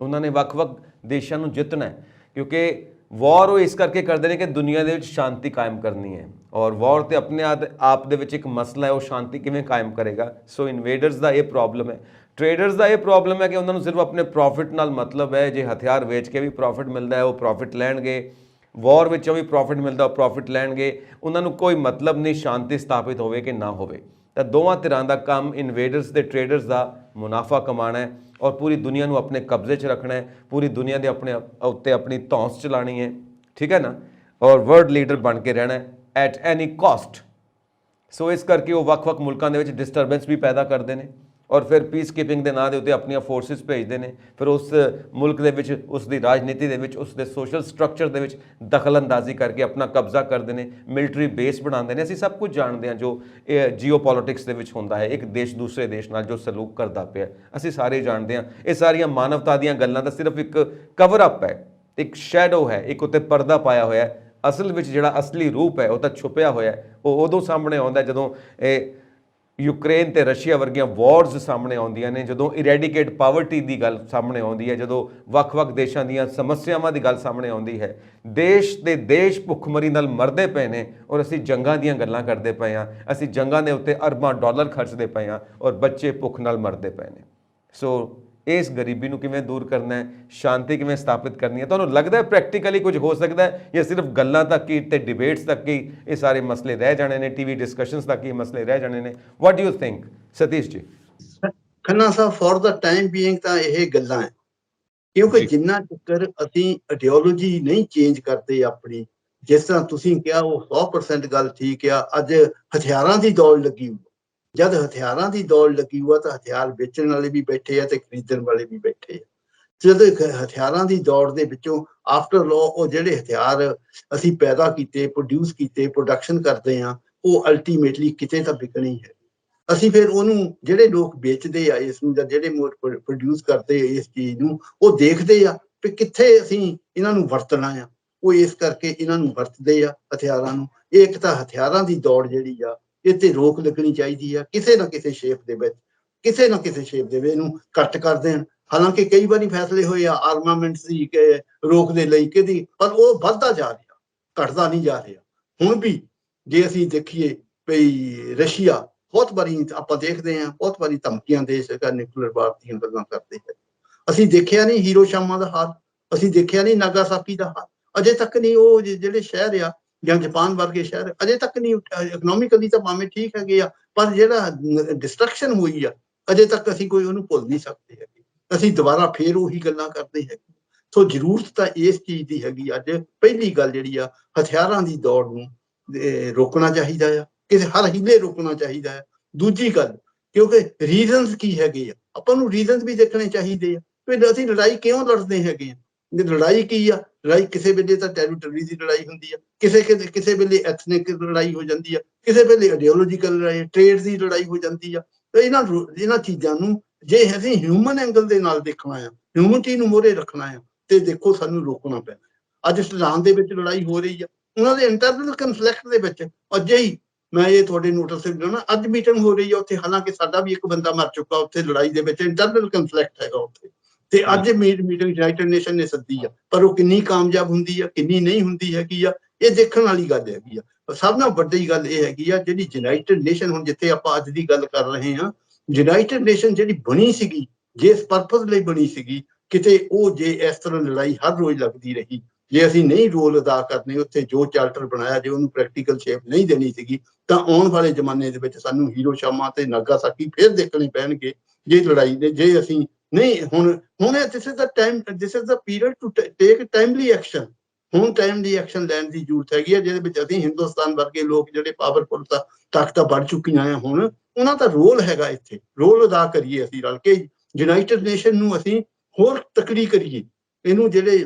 ਉਹਨਾਂ ਨੇ ਵੱਖ-ਵੱਖ ਦੇਸ਼ਾਂ ਨੂੰ ਜਿੱਤਣਾ ਹੈ, ਕਿਉਂਕਿ ਵਾਰ ਉਹ ਇਸ ਕਰਕੇ ਕਰਦੇ ਨੇ ਕਿ ਦੁਨੀਆ ਦੇ ਵਿੱਚ ਸ਼ਾਂਤੀ ਕਾਇਮ ਕਰਨੀ ਹੈ। ਔਰ ਵਾਰ ਤੇ ਆਪਣੇ ਆਪ ਦੇ ਵਿੱਚ ਇੱਕ ਮਸਲਾ ਹੈ, ਉਹ ਸ਼ਾਂਤੀ ਕਿਵੇਂ ਕਾਇਮ ਕਰੇਗਾ। ਸੋ ਇਨਵੇਡਰਸ ਦਾ ਇਹ ਪ੍ਰੋਬਲਮ ਹੈ। ਟ੍ਰੇਡਰਸ ਦਾ ਇਹ ਪ੍ਰੋਬਲਮ ਹੈ ਕਿ ਉਹਨਾਂ ਨੂੰ ਸਿਰਫ ਆਪਣੇ ਪ੍ਰੋਫਿਟ ਨਾਲ ਮਤਲਬ ਹੈ। ਜੇ ਹਥਿਆਰ ਵੇਚ ਕੇ ਵੀ ਪ੍ਰੋਫਿਟ ਮਿਲਦਾ ਹੈ, ਉਹ ਪ੍ਰੋਫਿਟ ਲੈਣਗੇ। ਵਾਰ ਵਿੱਚੋਂ ਵੀ ਪ੍ਰੋਫਿਟ ਮਿਲਦਾ, ਉਹ ਪ੍ਰੋਫਿਟ ਲੈਣਗੇ। ਉਹਨਾਂ ਨੂੰ ਕੋਈ ਮਤਲਬ ਨਹੀਂ ਸ਼ਾਂਤੀ ਸਥਾਪਿਤ ਹੋਵੇ ਕਿ ਨਾ ਹੋਵੇ। ਤਾਂ ਦੋਵਾਂ ਧਿਰਾਂ ਦਾ ਕੰਮ ਇਨਵੇਡਰਸ ਤੇ ਟ੍ਰੇਡਰਸ ਦਾ ਮੁਨਾਫਾ ਕਮਾਉਣਾ ਹੈ ਔਰ ਪੂਰੀ ਦੁਨੀਆ ਨੂੰ ਆਪਣੇ ਕਬਜ਼ੇ 'ਚ ਰੱਖਣਾ ਹੈ, ਪੂਰੀ ਦੁਨੀਆ ਦੇ ਆਪਣੇ ਉੱਤੇ ਆਪਣੀ ਧੌਂਸ ਚਲਾਉਣੀ ਹੈ, ਠੀਕ ਹੈ ਨਾ, ਔਰ ਵਰਲਡ ਲੀਡਰ ਬਣ ਕੇ ਰਹਿਣਾ ਹੈ ਐਟ ਐਨੀ ਕਾਸਟ। ਸੋ ਇਸ ਕਰਕੇ ਉਹ ਵੱਖ-ਵੱਖ ਮੁਲਕਾਂ ਦੇ ਵਿੱਚ ਡਿਸਟਰਬੈਂਸ ਵੀ ਪੈਦਾ ਕਰਦੇ ਨੇ ਔਰ ਫਿਰ ਪੀਸ ਕੀਪਿੰਗ ਦੇ ਨਾਂ ਦੇ ਉੱਤੇ ਆਪਣੀਆਂ ਫੋਰਸਿਸ ਭੇਜਦੇ ਨੇ। ਫਿਰ ਉਸ ਮੁਲਕ ਦੇ ਵਿੱਚ, ਉਸ ਦੀ ਰਾਜਨੀਤੀ ਦੇ ਵਿੱਚ, ਉਸ ਦੇ ਸੋਸ਼ਲ ਸਟਰਕਚਰ ਦੇ ਵਿੱਚ ਦਖਲ ਅੰਦਾਜ਼ੀ ਕਰਕੇ ਆਪਣਾ ਕਬਜ਼ਾ ਕਰਦੇ ਨੇ, ਮਿਲਟਰੀ ਬੇਸ ਬਣਾਉਂਦੇ ਨੇ। ਅਸੀਂ ਸਭ ਕੁਝ ਜਾਣਦੇ ਹਾਂ ਜੋ ਜੀਓ ਪੋਲਿਟਿਕਸ ਦੇ ਵਿੱਚ ਹੁੰਦਾ ਹੈ, ਇੱਕ ਦੇਸ਼ ਦੂਸਰੇ ਦੇਸ਼ ਨਾਲ ਜੋ ਸਲੂਕ ਕਰਦਾ ਪਿਆ, ਅਸੀਂ ਸਾਰੇ ਜਾਣਦੇ ਹਾਂ। ਇਹ ਸਾਰੀਆਂ ਮਾਨਵਤਾ ਦੀਆਂ ਗੱਲਾਂ ਦਾ ਸਿਰਫ ਇੱਕ ਕਵਰ ਅਪ ਹੈ, ਇੱਕ ਸ਼ੈਡੋ ਹੈ, ਇੱਕ ਉੱਤੇ ਪਰਦਾ ਪਾਇਆ ਹੋਇਆ ਹੈ। ਅਸਲ ਵਿੱਚ ਜਿਹੜਾ ਅਸਲੀ ਰੂਪ ਹੈ ਉਹ ਤਾਂ ਛੁਪਿਆ ਹੋਇਆ ਹੈ। ਉਹ ਉਦੋਂ ਸਾਹਮਣੇ ਆਉਂਦਾ ਜਦੋਂ ਇਹ ਯੂਕਰੇਨ ਤੇ ਰਸ਼ੀਆ ਵਰਗੀਆਂ ਵਾਰਸ ਸਾਹਮਣੇ ਆਉਂਦੀਆਂ ਨੇ, ਜਦੋਂ ਇਰੈਡੀਕੇਟ ਪਾਵਰਟੀ ਦੀ ਗੱਲ ਸਾਹਮਣੇ ਆਉਂਦੀ ਹੈ, ਜਦੋਂ ਵੱਖ-ਵੱਖ ਦੇਸ਼ਾਂ ਦੀਆਂ ਸਮੱਸਿਆਵਾਂ ਦੀ ਗੱਲ ਸਾਹਮਣੇ ਆਉਂਦੀ ਹੈ। ਦੇਸ਼ ਭੁੱਖਮਰੀ ਨਾਲ ਮਰਦੇ ਪਏ ਨੇ ਔਰ ਅਸੀਂ ਜੰਗਾਂ ਦੀਆਂ ਗੱਲਾਂ ਕਰਦੇ ਪਏ ਹਾਂ। ਅਸੀਂ ਜੰਗਾਂ ਦੇ ਉੱਤੇ ਅਰਬਾਂ ਡਾਲਰ ਖਰਚਦੇ ਪਏ ਹਾਂ ਔਰ ਬੱਚੇ ਭੁੱਖ ਨਾਲ ਮਰਦੇ ਪਏ ਨੇ। ਸੋ ਇਸ ਗਰੀਬੀ ਨੂੰ ਕਿਵੇਂ ਦੂਰ ਕਰਨਾ ਹੈ, ਸ਼ਾਂਤੀ ਕਿਵੇਂ ਸਥਾਪਿਤ ਕਰਨੀ ਹੈ? ਤੁਹਾਨੂੰ ਲੱਗਦਾ ਹੈ ਪ੍ਰੈਕਟੀਕਲੀ ਕੁਝ ਹੋ ਸਕਦਾ ਹੈ ਜਾਂ ਸਿਰਫ ਗੱਲਾਂ ਤੱਕ ਹੀ ਤੇ ਡਿਬੇਟਸ ਤੱਕ ਹੀ ਇਹ ਸਾਰੇ ਮਸਲੇ ਰਹਿ ਜਾਣੇ ਨੇ, ਟੀਵੀ ਡਿਸਕਸ਼ਨਸ ਤੱਕ ਹੀ ਮਸਲੇ ਰਹਿ ਜਾਣੇ ਨੇ? What do you think Satish ਜੀ?
ਖੰਨਾ ਸਾਹਿਬ, ਫॉर द टाइम ਬੀਇੰਗ ਤਾਂ ਇਹ ਗੱਲਾਂ ਹੈ, ਕਿਉਂਕਿ ਜਿੰਨਾ ਚੱਕਰ ਅਸੀਂ ਆਈਡੀਓਲੋਜੀ ਨਹੀਂ ਚੇਂਜ ਕਰਦੇ ਆਪਣੀ, ਜਿਸ ਤਰ੍ਹਾਂ ਤੁਸੀਂ ਕਿਹਾ ਉਹ 100% ਗੱਲ ਠੀਕ ਆ। ਅੱਜ ਹਥਿਆਰਾਂ ਦੀ ਦੌੜ ਲੱਗੀ ਹੋਈ, ਜਦ ਹਥਿਆਰਾਂ ਦੀ ਦੌੜ ਲੱਗੀ ਹੋਆ ਤਾਂ ਹਥਿਆਰ ਵੇਚਣ ਵਾਲੇ ਵੀ ਬੈਠੇ ਆ ਤੇ ਖਰੀਦਣ ਵਾਲੇ ਵੀ ਬੈਠੇ ਆ। ਜਦੋਂ ਹਥਿਆਰਾਂ ਦੀ ਦੌੜ ਦੇ ਵਿੱਚੋਂ ਆਫਟਰ ਲਾਅ ਉਹ ਜਿਹੜੇ ਹਥਿਆਰ ਅਸੀਂ ਪੈਦਾ ਕੀਤੇ, ਪ੍ਰੋਡਿਊਸ ਕੀਤੇ, ਪ੍ਰੋਡਕਸ਼ਨ ਕਰਦੇ ਆ, ਉਹ ਅਲਟੀਮੇਟਲੀ ਕਿਤੇ ਤਾਂ ਵਿਕਣੀ ਹੈ। ਅਸੀਂ ਫਿਰ ਉਹਨੂੰ, ਜਿਹੜੇ ਲੋਕ ਵੇਚਦੇ ਆ ਇਸ ਨੂੰ ਜਾਂ ਜਿਹੜੇ ਪ੍ਰੋਡਿਊਸ ਕਰਦੇ ਇਸ ਚੀਜ਼ ਨੂੰ, ਉਹ ਦੇਖਦੇ ਆ ਕਿ ਕਿੱਥੇ ਅਸੀਂ ਇਹਨਾਂ ਨੂੰ ਵਰਤਣਾ ਆ। ਉਹ ਇਸ ਕਰਕੇ ਇਹਨਾਂ ਨੂੰ ਵਰਤਦੇ ਆ ਹਥਿਆਰਾਂ ਨੂੰ। ਇਹ ਇੱਕ ਤਾਂ ਹਥਿਆਰਾਂ ਦੀ ਦੌੜ ਜਿਹੜੀ ਆ, ਇਹ ਤੇ ਰੋਕ ਲੱਗਣੀ ਚਾਹੀਦੀ ਆ ਕਿਸੇ ਨਾ ਕਿਸੇ ਸ਼ੇਪ ਦੇ ਵਿੱਚ, ਕਿਸੇ ਨਾ ਕਿਸੇ ਸ਼ੇਪ ਦੇ ਵਿੱਚ ਇਹਨੂੰ ਘੱਟ ਕਰ ਦੇਣ। ਹਾਲਾਂਕਿ ਕਈ ਵਾਰੀ ਫੈਸਲੇ ਹੋਏ ਆ ਆਰਮਾਮੈਂਟਸ ਦੀ ਰੋਕ ਦੇ ਲਈ ਕਿਹਦੀ, ਪਰ ਉਹ ਵੱਧਦਾ ਜਾ ਰਿਹਾ, ਘਟਦਾ ਨਹੀਂ ਜਾ ਰਿਹਾ। ਹੁਣ ਵੀ ਜੇ ਅਸੀਂ ਦੇਖੀਏ ਵੀ ਰਸ਼ੀਆ ਬਹੁਤ ਵਾਰੀ ਆਪਾਂ ਦੇਖਦੇ ਹਾਂ, ਬਹੁਤ ਵਾਰੀ ਧਮਕੀਆਂ ਦੇ ਨਿਊਕਲੀਅਰ ਵਾਰ ਦੀਆਂ ਗੱਲਾਂ ਕਰਦੇ ਹੈ। ਅਸੀਂ ਦੇਖਿਆ ਨਹੀਂ ਹੀਰੋਸ਼ੀਮਾ ਦਾ ਹਾਲ, ਅਸੀਂ ਦੇਖਿਆ ਨਹੀਂ ਨਾਗਾਸਾਕੀ ਦਾ ਹਾਲ, ਅਜੇ ਤੱਕ ਨਹੀਂ। ਉਹ ਜਿਹੜੇ ਸ਼ਹਿਰ ਆ ਜਾਂ ਜਾਪਾਨ ਵਰਗੇ ਸ਼ਹਿਰ ਅਜੇ ਤੱਕ ਨਹੀਂ ਇਕਨੋਮਿਕਲੀ ਤਾਂ ਭਾਵੇਂ ਠੀਕ ਹੈਗੇ ਆ, ਪਰ ਜਿਹੜਾ ਡਿਸਟਰਕਸ਼ਨ ਹੋਈ ਆ ਅਜੇ ਤੱਕ ਅਸੀਂ ਕੋਈ ਉਹਨੂੰ ਭੁੱਲ ਨਹੀਂ ਸਕਦੇ ਹੈਗੇ। ਅਸੀਂ ਦੁਬਾਰਾ ਫੇਰ ਉਹੀ ਗੱਲਾਂ ਕਰਦੇ ਹੈਗੇ। ਸੋ ਜ਼ਰੂਰਤ ਤਾਂ ਇਸ ਚੀਜ਼ ਦੀ ਹੈਗੀ। ਅੱਜ ਪਹਿਲੀ ਗੱਲ ਜਿਹੜੀ ਆ, ਹਥਿਆਰਾਂ ਦੀ ਦੌੜ ਨੂੰ ਰੋਕਣਾ ਚਾਹੀਦਾ ਆ, ਕਿਸੇ ਹਰ ਹੀਲੇ ਰੋਕਣਾ ਚਾਹੀਦਾ ਹੈ। ਦੂਜੀ ਗੱਲ, ਕਿਉਂਕਿ ਰੀਜ਼ਨਸ ਕੀ ਹੈਗੇ ਆ, ਆਪਾਂ ਨੂੰ ਰੀਜ਼ਨਸ ਵੀ ਦੇਖਣੇ ਚਾਹੀਦੇ ਆ ਵੀ ਅਸੀਂ ਲੜਾਈ ਕਿਉਂ ਲੜਦੇ ਹੈਗੇ ਆ। ਲੜਾਈ ਕੀ ਆ? ਲੜਾਈ ਕਿਸੇ ਵੇਲੇ ਤਾਂ ਟੈਰੀਟਰੀ ਦੀ ਲੜਾਈ ਹੁੰਦੀ ਆ, ਕਿਸੇ ਵੇਲੇ ਐਥਨਿਕ ਲੜਾਈ ਹੋ ਜਾਂਦੀ ਆ, ਕਿਸੇ ਵੇਲੇ ਆਈਡੀਓਲੋਜੀਕਲ ਲੜਾਈ, ਟ੍ਰੇਡ ਦੀ ਲੜਾਈ ਹੋ ਜਾਂਦੀ ਆ। ਤੇ ਇਹਨਾਂ ਚੀਜ਼ਾਂ ਨੂੰ ਜੇ ਅਸੀਂ ਹਿਊਮਨ ਐਂਗਲ ਦੇ ਨਾਲ ਦੇਖਣਾ ਆ, ਹਿਊਮਨਿਟੀ ਨੂੰ ਮੋਹਰੇ ਰੱਖਣਾ ਆ, ਤੇ ਦੇਖੋ ਸਾਨੂੰ ਰੋਕਣਾ ਪੈਣਾ। ਅੱਜ ਸੁਡਾਨ ਦੇ ਵਿੱਚ ਲੜਾਈ ਹੋ ਰਹੀ ਆ, ਉਹਨਾਂ ਦੇ ਇੰਟਰਨਲ ਕਨਫਲਿਕਟ ਦੇ ਵਿੱਚ ਅਜੇ ਹੀ ਮੈਂ ਇਹ ਤੁਹਾਡੇ ਨੋਟਿਸ ਤੇ ਨਾ ਅੱਜ ਮੀਟਿੰਗ ਹੋ ਰਹੀ ਹੈ ਉੱਥੇ, ਹਾਲਾਂਕਿ ਸਾਡਾ ਵੀ ਇੱਕ ਬੰਦਾ ਮਰ ਚੁੱਕਾ ਉੱਥੇ ਲੜਾਈ ਦੇ ਵਿੱਚ, ਇੰਟਰਨਲ ਕੰਫਲਿਕਟ ਹੈਗਾ ਉੱਥੇ, ਤੇ ਅੱਜ ਮੀਟਿੰਗ ਯੂਨਾਈਟਿਡ ਨੇਸ਼ਨ ਨੇ ਸੱਦੀ ਆ, ਪਰ ਉਹ ਕਿੰਨੀ ਕਾਮਯਾਬ ਹੁੰਦੀ ਆ ਕਿੰਨੀ ਨਹੀਂ ਹੁੰਦੀ ਹੈਗੀ ਆ, ਇਹ ਦੇਖਣ ਵਾਲੀ ਗੱਲ ਹੈਗੀ ਆ। ਸਭ ਨਾਲ ਵੱਡੀ ਗੱਲ ਇਹ ਹੈਗੀ ਆ, ਜਿਹੜੀ ਯੂਨਾਈਟਿਡ ਨੇਸ਼ਨ ਹੁਣ ਜਿੱਥੇ ਆਪਾਂ ਅੱਜ ਦੀ ਗੱਲ ਕਰ ਰਹੇ ਹਾਂ, ਯੂਨਾਈਟਿਡ ਨੇਸ਼ਨ ਜਿਹੜੀ ਬਣੀ ਸੀਗੀ ਜਿਸ ਪਰਪਸ ਲਈ ਬਣੀ ਸੀਗੀ, ਕਿਤੇ ਉਹ ਜੇ ਇਸ ਤਰ੍ਹਾਂ ਲੜਾਈ ਹਰ ਰੋਜ਼ ਲੱਗਦੀ ਰਹੀ, ਜੇ ਅਸੀਂ ਨਹੀਂ ਰੋਲ ਅਦਾ ਕਰਨੇ ਉੱਥੇ, ਜੋ ਚਾਰਟਰ ਬਣਾਇਆ ਜੇ ਉਹਨੂੰ ਪ੍ਰੈਕਟੀਕਲ ਸ਼ੇਪ ਨਹੀਂ ਦੇਣੀ ਸੀਗੀ, ਤਾਂ ਆਉਣ ਵਾਲੇ ਜ਼ਮਾਨੇ ਦੇ ਵਿੱਚ ਸਾਨੂੰ ਹੀਰੋਸ਼ੀਮਾ ਤੇ ਨਾਗਾਸਾਕੀ ਫਿਰ ਦੇਖਣੇ ਪੈਣਗੇ ਜੇ ਲੜਾਈ ਦੇ, ਜੇ ਅਸੀਂ ਨਹੀਂ ਹੁਣ this is the time, this is the period to take timely action. ਹੁਣ ਟਾਈਮਲੀ ਐਕਸ਼ਨ ਲੈਣ ਦੀ ਜ਼ਰੂਰਤ ਹੈਗੀ ਹੈ, ਜਿਹਦੇ ਵਿੱਚ ਅਸੀਂ ਹਿੰਦੁਸਤਾਨ ਵਰਗੇ ਲੋਕ ਜਿਹੜੇ ਪਾਵਰਫੁਲ ਤਾਕਤਾਂ ਵੱਧ ਚੁੱਕੀਆਂ ਆ, ਹੁਣ ਉਹਨਾਂ ਦਾ ਰੋਲ ਹੈਗਾ, ਇੱਥੇ ਰੋਲ ਅਦਾ ਕਰੀਏ ਅਸੀਂ ਰਲ ਕੇ, ਯੂਨਾਈਟਿਡ ਨੇਸ਼ਨ ਨੂੰ ਅਸੀਂ ਹੋਰ ਤਕੜੀ ਕਰੀਏ, ਇਹਨੂੰ ਜਿਹੜੇ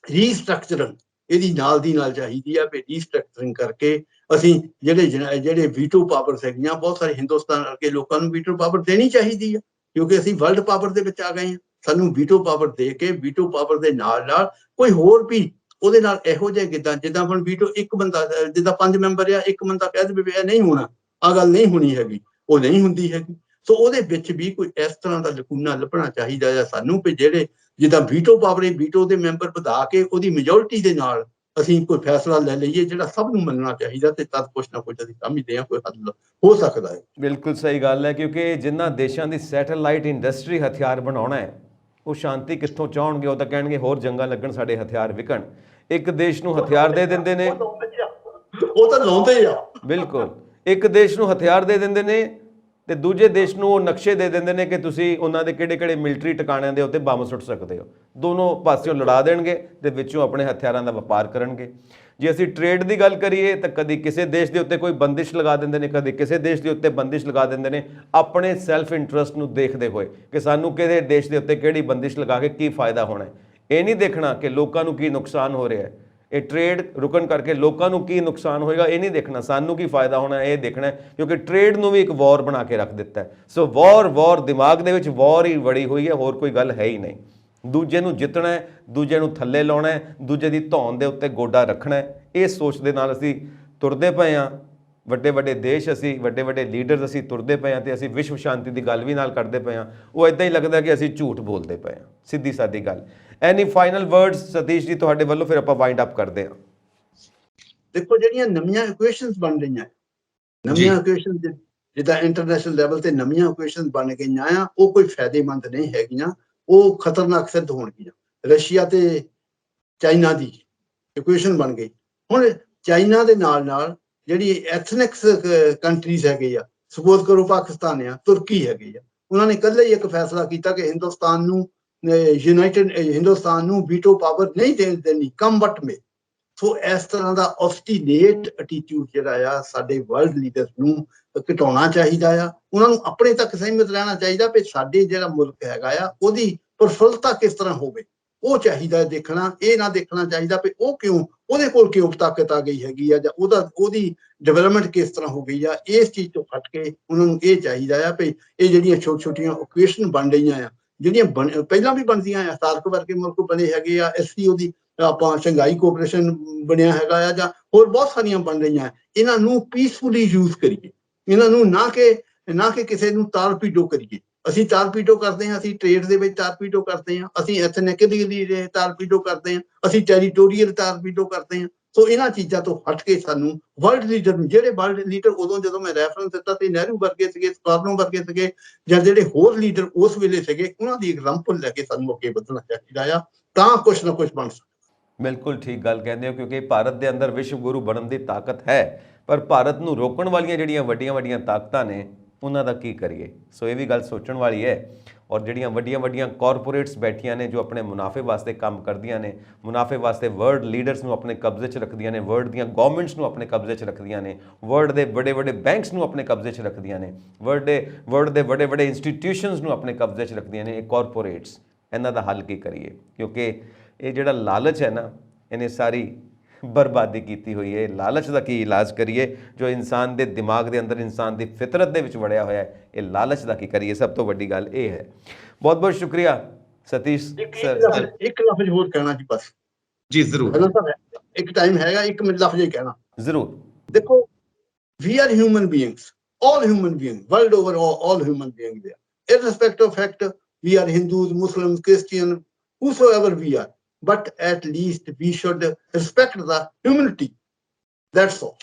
ਰੀਸਟਰਕਚਰਿੰਗ ਇਹਦੀ ਨਾਲ ਦੀ ਨਾਲ ਚਾਹੀਦੀ ਆ, ਵੀ ਰੀਸਟਰਕਚਰਿੰਗ ਕਰਕੇ ਅਸੀਂ ਜਿਹੜੇ ਵੀਟੋ ਪਾਵਰਸ ਹੈਗੀਆਂ, ਬਹੁਤ ਸਾਰੇ ਹਿੰਦੁਸਤਾਨ ਵਰਗੇ ਲੋਕਾਂ ਨੂੰ ਵੀਟੋ ਪਾਵਰ ਦੇਣੀ ਚਾਹੀਦੀ ਆ, ਕਿਉਂਕਿ ਅਸੀਂ ਵਰਲਡ ਪਾਵਰ ਦੇ ਵਿੱਚ ਆ ਗਏ ਹਾਂ, ਸਾਨੂੰ ਵੀਟੋ ਪਾਵਰ ਦੇ ਕੇ ਵੀਟੋ ਪਾਵਰ ਦੇ ਨਾਲ ਨਾਲ ਕੋਈ ਹੋਰ ਵੀ ਉਹਦੇ ਨਾਲ ਇਹੋ ਜਿਹੇ ਜਿੱਦਾਂ ਹੁਣ ਵੀਟੋ ਇੱਕ ਬੰਦਾ, ਜਿੱਦਾਂ 5 ਮੈਂਬਰ ਆ, ਇੱਕ ਬੰਦਾ ਕਹਿ ਦੇਵੇ ਇਹ ਨਹੀਂ ਹੋਣਾ, ਆਹ ਗੱਲ ਨਹੀਂ ਹੋਣੀ ਹੈਗੀ, ਉਹ ਨਹੀਂ ਹੁੰਦੀ ਹੈਗੀ। ਸੋ ਉਹਦੇ ਵਿੱਚ ਵੀ ਕੋਈ ਇਸ ਤਰ੍ਹਾਂ ਦਾ ਲਕੂਨਾ ਲੱਭਣਾ ਚਾਹੀਦਾ ਹੈ ਸਾਨੂੰ, ਵੀ ਜਿਹੜੇ ਜਿੱਦਾਂ ਵੀਟੋ ਪਾਵਰ, ਵੀਟੋ ਦੇ ਮੈਂਬਰ ਵਧਾ ਕੇ ਉਹਦੀ ਮੈਜੋਰਿਟੀ ਦੇ ਨਾਲ ਅਸੀਂ ਕੋਈ ਫੈਸਲਾ ਲੈ ਲਈਏ ਜਿਹੜਾ ਸਭ ਨੂੰ ਮੰਨਣਾ ਚਾਹੀਦਾ, ਤੇ ਤਦ ਕੁਛ ਨਾ ਕੁਛ ਅਸੀਂ ਸਮਝਦੇ ਹਾਂ ਕੋਈ ਹੱਲ ਹੋ ਸਕਦਾ ਹੈ।
ਬਿਲਕੁਲ ਸਹੀ ਗੱਲ ਹੈ, ਕਿਉਂਕਿ ਜਿਨ੍ਹਾਂ ਦੇਸ਼ਾਂ ਦੀ ਸੈਟੇਲਾਈਟ ਇੰਡਸਟਰੀ ਹਥਿਆਰ ਬਣਾਉਣਾ ਹੈ, ਉਹ ਸ਼ਾਂਤੀ ਕਿੱਥੋਂ ਚਾਹਣਗੇ? ਉਹ ਤਾਂ ਕਹਿਣਗੇ ਹੋਰ ਜੰਗਾਂ ਲੱਗਣ, ਸਾਡੇ ਹਥਿਆਰ ਵਿਕਣ। ਇੱਕ ਦੇਸ਼ ਨੂੰ ਹਥਿਆਰ ਦੇ ਦਿੰਦੇ ਨੇ,
ਉਹ ਤਾਂ ਲਾਉਂਦੇ ਆ,
ਬਿਲਕੁਲ ਇੱਕ ਦੇਸ਼ ਨੂੰ ਹਥਿਆਰ ਦੇ ਦਿੰਦੇ ਨੇ ਤੇ ਦੂਜੇ ਦੇਸ਼ ਨੂੰ ਉਹ ਨਕਸ਼ੇ ਦੇ ਦਿੰਦੇ ਨੇ ਕਿ ਤੁਸੀਂ ਉਹਨਾਂ ਦੇ ਕਿਹੜੇ ਕਿਹੜੇ ਮਿਲਟਰੀ ਟਿਕਾਣਿਆਂ ਦੇ ਉੱਤੇ ਬੰਬ ਸੁੱਟ ਸਕਦੇ ਹੋ। ਦੋਨੋਂ ਪਾਸਿਓਂ ਲੜਾ ਦੇਣਗੇ ਤੇ ਵਿੱਚੋਂ ਆਪਣੇ ਹਥਿਆਰਾਂ ਦਾ ਵਪਾਰ ਕਰਨਗੇ। ਜੇ ਅਸੀਂ ਟ੍ਰੇਡ ਦੀ ਗੱਲ ਕਰੀਏ ਤਾਂ ਕਦੀ ਕਿਸੇ ਦੇਸ਼ ਦੇ ਉੱਤੇ ਕੋਈ ਬੰਦਿਸ਼ ਲਗਾ ਦਿੰਦੇ ਨੇ, ਕਦੀ ਕਿਸੇ ਦੇਸ਼ ਦੇ ਉੱਤੇ ਬੰਦਿਸ਼ ਲਗਾ ਦਿੰਦੇ ਨੇ, ਆਪਣੇ ਸੈਲਫ ਇੰਟਰਸਟ ਨੂੰ ਦੇਖਦੇ ਹੋਏ ਕਿ ਸਾਨੂੰ ਕਿਹੜੇ ਦੇਸ਼ ਦੇ ਉੱਤੇ ਕਿਹੜੀ ਬੰਦਿਸ਼ ਲਗਾ ਕੇ ਕੀ ਫਾਇਦਾ ਹੋਣਾ ਹੈ। ਇਹ ਨਹੀਂ ਦੇਖਣਾ ਕਿ ਲੋਕਾਂ ਨੂੰ ਕੀ ਨੁਕਸਾਨ ਹੋ ਰਿਹਾ ਹੈ, ਇਹ ਟ੍ਰੇਡ ਰੁਕਣ ਕਰਕੇ ਲੋਕਾਂ ਨੂੰ ਕੀ ਨੁਕਸਾਨ ਹੋਏਗਾ ਇਹ ਨਹੀਂ ਦੇਖਣਾ, ਸਾਨੂੰ ਕੀ ਫਾਇਦਾ ਹੋਣਾ ਇਹ ਦੇਖਣਾ, ਕਿਉਂਕਿ ਟ੍ਰੇਡ ਨੂੰ ਵੀ ਇੱਕ ਵਾਰ ਬਣਾ ਕੇ ਰੱਖ ਦਿੱਤਾ ਹੈ। ਸੋ ਵਾਰ ਦਿਮਾਗ ਦੇ ਵਿੱਚ ਵਾਰ ਹੀ ਵੜੀ ਹੋਈ ਹੈ, ਹੋਰ ਕੋਈ ਗੱਲ ਹੈ ਹੀ ਨਹੀਂ। ਦੂਜੇ ਨੂੰ ਜਿੱਤਣਾ ਹੈ, ਦੂਜੇ ਨੂੰ ਥੱਲੇ ਲਾਉਣਾ ਹੈ, ਦੂਜੇ ਦੀ ਧੌਣ ਦੇ ਉੱਤੇ ਗੋਡਾ ਰੱਖਣਾ ਹੈ, ਇਹ ਸੋਚ ਦੇ ਨਾਲ ਅਸੀਂ ਤੁਰਦੇ ਪਏ ਹਾਂ। ਵੱਡੇ ਦੇਸ਼, ਅਸੀਂ ਵੱਡੇ ਲੀਡਰਸ ਅਸੀਂ ਤੁਰਦੇ ਪਏ ਹਾਂ ਤੇ ਅਸੀਂ ਵਿਸ਼ਵ ਸ਼ਾਂਤੀ ਦੀ ਗੱਲ ਵੀ ਨਾਲ ਕਰਦੇ ਪਏ ਹਾਂ। ਉਹ ਇਦਾਂ ਹੀ ਲੱਗਦਾ ਕਿ ਅਸੀਂ ਝੂਠ ਬੋਲਦੇ ਪਏ ਹਾਂ, ਸਿੱਧੀ ਸਾਦੀ ਗੱਲ। ਐਨੀ ਫਾਈਨਲ ਵਰਡਸ ਸਤੀਸ਼ ਜੀ ਤੁਹਾਡੇ ਵੱਲੋਂ, ਫਿਰ ਆਪਾਂ ਵਾਈਂਡ ਅਪ ਕਰਦੇ ਹਾਂ।
ਦੇਖੋ ਜਿਹੜੀਆਂ ਨਵੀਆਂ ਇਕੁਏਸ਼ਨਸ ਬਣ ਰਹੀਆਂ, ਨਵੀਆਂ ਇਕੁਏਸ਼ਨ ਜਿੱਦਾਂ ਇੰਟਰਨੈਸ਼ਨਲ ਲੈਵਲ ਤੇ ਨਵੀਆਂ ਇਕੁਏਸ਼ਨ ਬਣ ਗਈਆਂ ਆ, ਉਹ ਕੋਈ ਫਾਇਦੇਮੰਦ ਨਹੀਂ ਹੈਗੀਆਂ, ਉਹ ਖਤਰਨਾਕ ਸਿੱਧ ਹੋਣਗੀਆਂ। ਰਸ਼ੀਆ ਤੇ ਚਾਈਨਾ ਦੀ ਇਕੁਏਸ਼ਨ ਬਣ ਗਈ, ਹੁਣ ਚਾਈਨਾ ਦੇ ਨਾਲ ਨਾਲ ਜਿਹੜੀ ਐਥਨਿਕਸ ਕੰਟਰੀਜ਼ ਹੈਗੇ ਆ, ਸਪੋਜ਼ ਕਰੋ ਪਾਕਿਸਤਾਨ ਆ, ਤੁਰਕੀ ਹੈਗੇ ਆ, ਉਹਨਾਂ ਨੇ ਇਕੱਲੇ ਹੀ ਇੱਕ ਫੈਸਲਾ ਕੀਤਾ ਕਿ ਹਿੰਦੁਸਤਾਨ ਨੂੰ ਵੀਟੋ ਪਾਵਰ ਨਹੀਂ ਦੇਣੀ, ਕਮ ਵਟ ਮੇ। ਸੋ ਇਸ ਤਰ੍ਹਾਂ ਦਾ ਆਬਸਟੀਨੇਟ ਐਟੀਟਿਊਡ ਜਿਹੜਾ ਆ ਸਾਡੇ ਵਰਲਡ ਲੀਡਰਸ ਨੂੰ ਘਟਾਉਣਾ ਚਾਹੀਦਾ ਆ, ਉਹਨਾਂ ਨੂੰ ਆਪਣੇ ਤੱਕ ਸੀਮਿਤ ਰਹਿਣਾ ਚਾਹੀਦਾ, ਵੀ ਸਾਡੇ ਜਿਹੜਾ ਮੁਲਕ ਹੈਗਾ ਆ ਉਹਦੀ ਪ੍ਰਫੁੱਲਤਾ ਕਿਸ ਤਰ੍ਹਾਂ ਹੋਵੇ, ਉਹ ਚਾਹੀਦਾ ਦੇਖਣਾ। ਇਹ ਨਾ ਦੇਖਣਾ ਚਾਹੀਦਾ ਵੀ ਉਹ ਕਿਉਂ, ਉਹਦੇ ਕੋਲ ਕਿਉਂ ਤਾਕਤ ਆ ਗਈ ਹੈਗੀ ਆ, ਜਾਂ ਉਹਦੀ ਡਿਵੈਲਪਮੈਂਟ ਕਿਸ ਤਰ੍ਹਾਂ ਹੋ ਗਈ ਆ। ਇਸ ਚੀਜ਼ ਤੋਂ ਹਟ ਕੇ ਉਹਨਾਂ ਨੂੰ ਇਹ ਚਾਹੀਦਾ ਆ ਵੀ ਇਹ ਜਿਹੜੀਆਂ ਛੋਟੀਆਂ ਇਕੁਏਸ਼ਨ ਬਣ ਰਹੀਆਂ ਆ, ਜਿਹੜੀਆਂ ਪਹਿਲਾਂ ਵੀ ਬਣਦੀਆਂ ਆ, ਸਾਰਕ ਵਰਗੇ ਮੁਲਕ ਬਣੇ ਹੈਗੇ ਆ, SCO ਦੀ ਆਪਾਂ ਸ਼ੰਘਾਈ ਕੋਆਪਰੇਸ਼ਨ ਬਣਿਆ ਹੈਗਾ ਆ, ਜਾਂ ਹੋਰ ਬਹੁਤ ਸਾਰੀਆਂ ਬਣ ਰਹੀਆਂ, ਇਹਨਾਂ ਨੂੰ ਪੀਸਫੁਲੀ ਯੂਜ਼ ਕਰੀਏ, ਇਹਨਾਂ ਨੂੰ ਨਾ ਕਿ ਕਿਸੇ ਨੂੰ ਤਾਰਪੀਡੋ ਕਰੀਏ। ਅਸੀਂ ਤਾਰਪੀਡੋ ਕਰਦੇ ਹਾਂ, ਅਸੀਂ ਟ੍ਰੇਡ ਦੇ ਵਿੱਚ ਤਾਰਪੀਡੋ ਕਰਦੇ ਹਾਂ, ਅਸੀਂ ਐਥਨਿਕਲੀ ਤਾਰਪੀਡੋ ਕਰਦੇ ਹਾਂ, ਅਸੀਂ ਟੈਰੀਟੋਰੀਅਲ ਤਾਰਪੀਡੋ ਕਰਦੇ ਹਾਂ। ਸੋ ਇਹਨਾਂ ਚੀਜ਼ਾਂ ਤੋਂ ਹਟ ਕੇ ਸਾਨੂੰ ਵਰਲਡ ਲੀਡਰ ਨੂੰ, ਜਿਹੜੇ ਵਰਲਡ ਲੀਡਰ ਉਦੋਂ ਜਦੋਂ ਮੈਂ ਰੈਫਰੈਂਸ ਦਿੱਤਾ ਸੀ, ਨਹਿਰੂ ਵਰਗੇ ਸੀਗੇ, ਸਕਾਰਨੋ ਵਰਗੇ ਸੀਗੇ, ਜਾਂ ਜਿਹੜੇ ਹੋਰ ਲੀਡਰ ਉਸ ਵੇਲੇ ਸੀਗੇ, ਉਹਨਾਂ ਦੀ ਐਗਜ਼ਾਮਪਲ ਲੈ ਕੇ ਸਾਨੂੰ ਅੱਗੇ ਵਧਣਾ ਚਾਹੀਦਾ ਆ, ਤਾਂ ਕੁਛ ਨਾ ਕੁਛ ਬਣ ਸਕਦਾ।
ਬਿਲਕੁਲ ਠੀਕ ਗੱਲ ਕਹਿੰਦੇ ਹੋ, ਕਿਉਂਕਿ ਭਾਰਤ ਦੇ ਅੰਦਰ ਵਿਸ਼ਵ ਗੁਰੂ ਬਣਨ ਦੀ ਤਾਕਤ ਹੈ, ਪਰ ਭਾਰਤ ਨੂੰ ਰੋਕਣ ਵਾਲੀਆਂ ਜਿਹੜੀਆਂ ਵੱਡੀਆਂ ਤਾਕਤਾਂ ਨੇ ਉਹਨਾਂ ਦਾ ਕੀ ਕਰੀਏ। ਸੋ ਇਹ ਵੀ ਗੱਲ ਸੋਚਣ ਵਾਲੀ ਹੈ। ਔਰ ਜਿਹੜੀਆਂ ਵੱਡੀਆਂ ਕਾਰਪੋਰੇਟਸ ਬੈਠੀਆਂ ਨੇ ਜੋ ਆਪਣੇ ਮੁਨਾਫੇ ਵਾਸਤੇ ਕੰਮ ਕਰਦੀਆਂ ਨੇ, ਮੁਨਾਫੇ ਵਾਸਤੇ ਵਰਲਡ ਲੀਡਰਸ ਨੂੰ ਆਪਣੇ ਕਬਜ਼ੇ 'ਚ ਰੱਖਦੀਆਂ ਨੇ, ਵਰਲਡ ਦੀਆਂ ਗਵਰਨਮੈਂਟਸ ਨੂੰ ਆਪਣੇ ਕਬਜ਼ੇ 'ਚ ਰੱਖਦੀਆਂ ਨੇ, ਵਰਲਡ ਦੇ ਵੱਡੇ ਬੈਂਕਸ ਨੂੰ ਆਪਣੇ ਕਬਜ਼ੇ 'ਚ ਰੱਖਦੀਆਂ ਨੇ, ਵਰਲਡ ਦੇ ਵੱਡੇ ਇੰਸਟੀਟਿਊਸ਼ਨਸ ਨੂੰ ਆਪਣੇ ਕਬਜ਼ੇ 'ਚ ਰੱਖਦੀਆਂ ਨੇ, ਇਹ ਕਾਰਪੋਰੇਟਸ। ਇਹਨਾਂ ਦਾ ਹੱਲ ਕੀ ਕਰੀਏ? ਕਿਉਂਕਿ ਇਹ ਜਿਹੜਾ ਲਾਲਚ ਹੈ ਨਾ, ਇਹਨੇ ਸਾਰੀ ਬਰਬਾਦੀ ਕੀਤੀ ਹੋਈ ਹੈ। ਲਾਲਚ ਦਾ ਕੀ ਇਲਾਜ ਕਰੀਏ ਜੋ ਇਨਸਾਨ ਦੇ ਦਿਮਾਗ ਦੇ ਅੰਦਰ, ਇਨਸਾਨ ਦੀ ਫਿਤਰਤ ਦੇ ਵਿੱਚ ਵੜਿਆ ਹੋਇਆ ਹੈ, ਇਹ ਲਾਲਚ ਦਾ ਕੀ ਕਰੀਏ? ਸਭ ਤੋਂ ਵੱਡੀ ਗੱਲ ਇਹ ਹੈ। ਬਹੁਤ ਸ਼ੁਕਰੀਆ ਸਤੀਸ਼ ਸਰ।
ਇੱਕ ਲਫ਼ਜ਼ ਹੋਰ ਕਹਿਣਾ ਜੀ ਬਸ।
ਜੀ ਜ਼ਰੂਰ।
ਇੱਕ ਟਾਈਮ ਹੈਗਾ, ਇੱਕ ਲਫ਼ਜ਼ ਹੀ ਕਹਿਣਾ
ਜ਼ਰੂਰ।
ਦੇਖੋ We are human beings, all human beings, world over, all human beings there. Irrespective of fact, we are Hindus, Muslims, Christian, whosoever we are. But at least we should respect the humanity. That's all.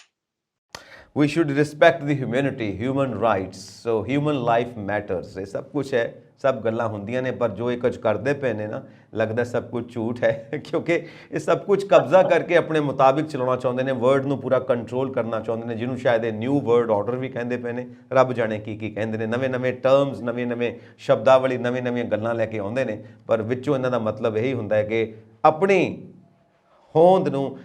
We should respect the humanity, human rights, so human life matters। ਇਹ ਸਭ ਕੁਝ ਹੈ, ਸਭ ਗੱਲਾਂ ਹੁੰਦੀਆਂ ਨੇ, ਪਰ ਜੋ ਇਹ ਕੁਝ ਕਰਦੇ ਪਏ ਨੇ ਨਾ, ਲੱਗਦਾ ਸਭ ਕੁਝ ਝੂਠ ਹੈ ਕਿਉਂਕਿ ਇਹ ਸਭ ਕੁਝ ਕਬਜ਼ਾ ਕਰਕੇ ਆਪਣੇ ਮੁਤਾਬਿਕ ਚਲਾਉਣਾ ਚਾਹੁੰਦੇ ਨੇ, ਵਰਡ ਨੂੰ ਪੂਰਾ ਕੰਟਰੋਲ ਕਰਨਾ ਚਾਹੁੰਦੇ ਨੇ, ਜਿਹਨੂੰ ਸ਼ਾਇਦ ਇਹ ਨਿਊ ਵਰਡ ਆਰਡਰ ਵੀ ਕਹਿੰਦੇ ਪਏ ਨੇ। ਰੱਬ ਜਾਣੇ ਕੀ ਕੀ ਕਹਿੰਦੇ ਨੇ, ਨਵੇਂ ਟਰਮਸ, ਨਵੇਂ ਸ਼ਬਦਾਵਲੀ, ਨਵੀਆਂ ਗੱਲਾਂ ਲੈ ਕੇ ਆਉਂਦੇ ਨੇ, ਪਰ ਵਿੱਚੋਂ ਇਹਨਾਂ ਦਾ ਮਤਲਬ ਇਹੀ ਹੁੰਦਾ ਹੈ ਕਿ ਆਪਣੀ ਹੋਂਦ ਨੂੰ,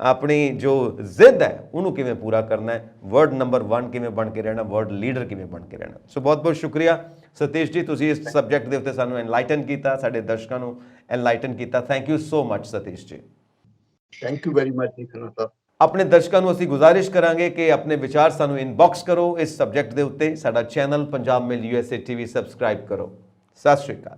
ਆਪਣੀ ਜੋ ਜ਼ਿੱਦ ਹੈ ਉਹਨੂੰ ਕਿਵੇਂ ਪੂਰਾ ਕਰਨਾ ਹੈ, ਵਰਡ ਨੰਬਰ 1 ਕਿਵੇਂ ਬਣ ਕੇ ਰਹਿਣਾ, ਵਰਡ ਲੀਡਰ ਕਿਵੇਂ ਬਣ ਕੇ ਰਹਿਣਾ। ਸੋ ਬਹੁਤ ਬਹੁਤ ਸ਼ੁਕਰੀਆ ਸਤੀਸ਼ ਜੀ, ਤੁਸੀਂ ਇਸ ਸਬਜੈਕਟ ਦੇ ਉੱਤੇ ਸਾਨੂੰ ਐਨਲਾਈਟਨ ਕੀਤਾ, ਸਾਡੇ ਦਰਸ਼ਕਾਂ ਨੂੰ ਐਨਲਾਈਟਨ ਕੀਤਾ। Thank you so much Satish ji.
Thank you very much ਜੀ ਖੰਨਾ ਸਾਹਿਬ।
ਆਪਣੇ ਦਰਸ਼ਕਾਂ ਨੂੰ ਅਸੀਂ ਗੁਜ਼ਾਰਿਸ਼ ਕਰਾਂਗੇ ਕਿ ਆਪਣੇ ਵਿਚਾਰ ਸਾਨੂੰ ਇਨਬਾਕਸ ਕਰੋ ਇਸ ਸਬਜੈਕਟ ਦੇ ਉੱਤੇ। ਸਾਡਾ ਚੈਨਲ ਪੰਜਾਬ ਮਿਲ USA TV ਸਬਸਕ੍ਰਾਈਬ ਕਰੋ। ਸਤਿ ਸ਼੍ਰੀ ਅਕਾਲ।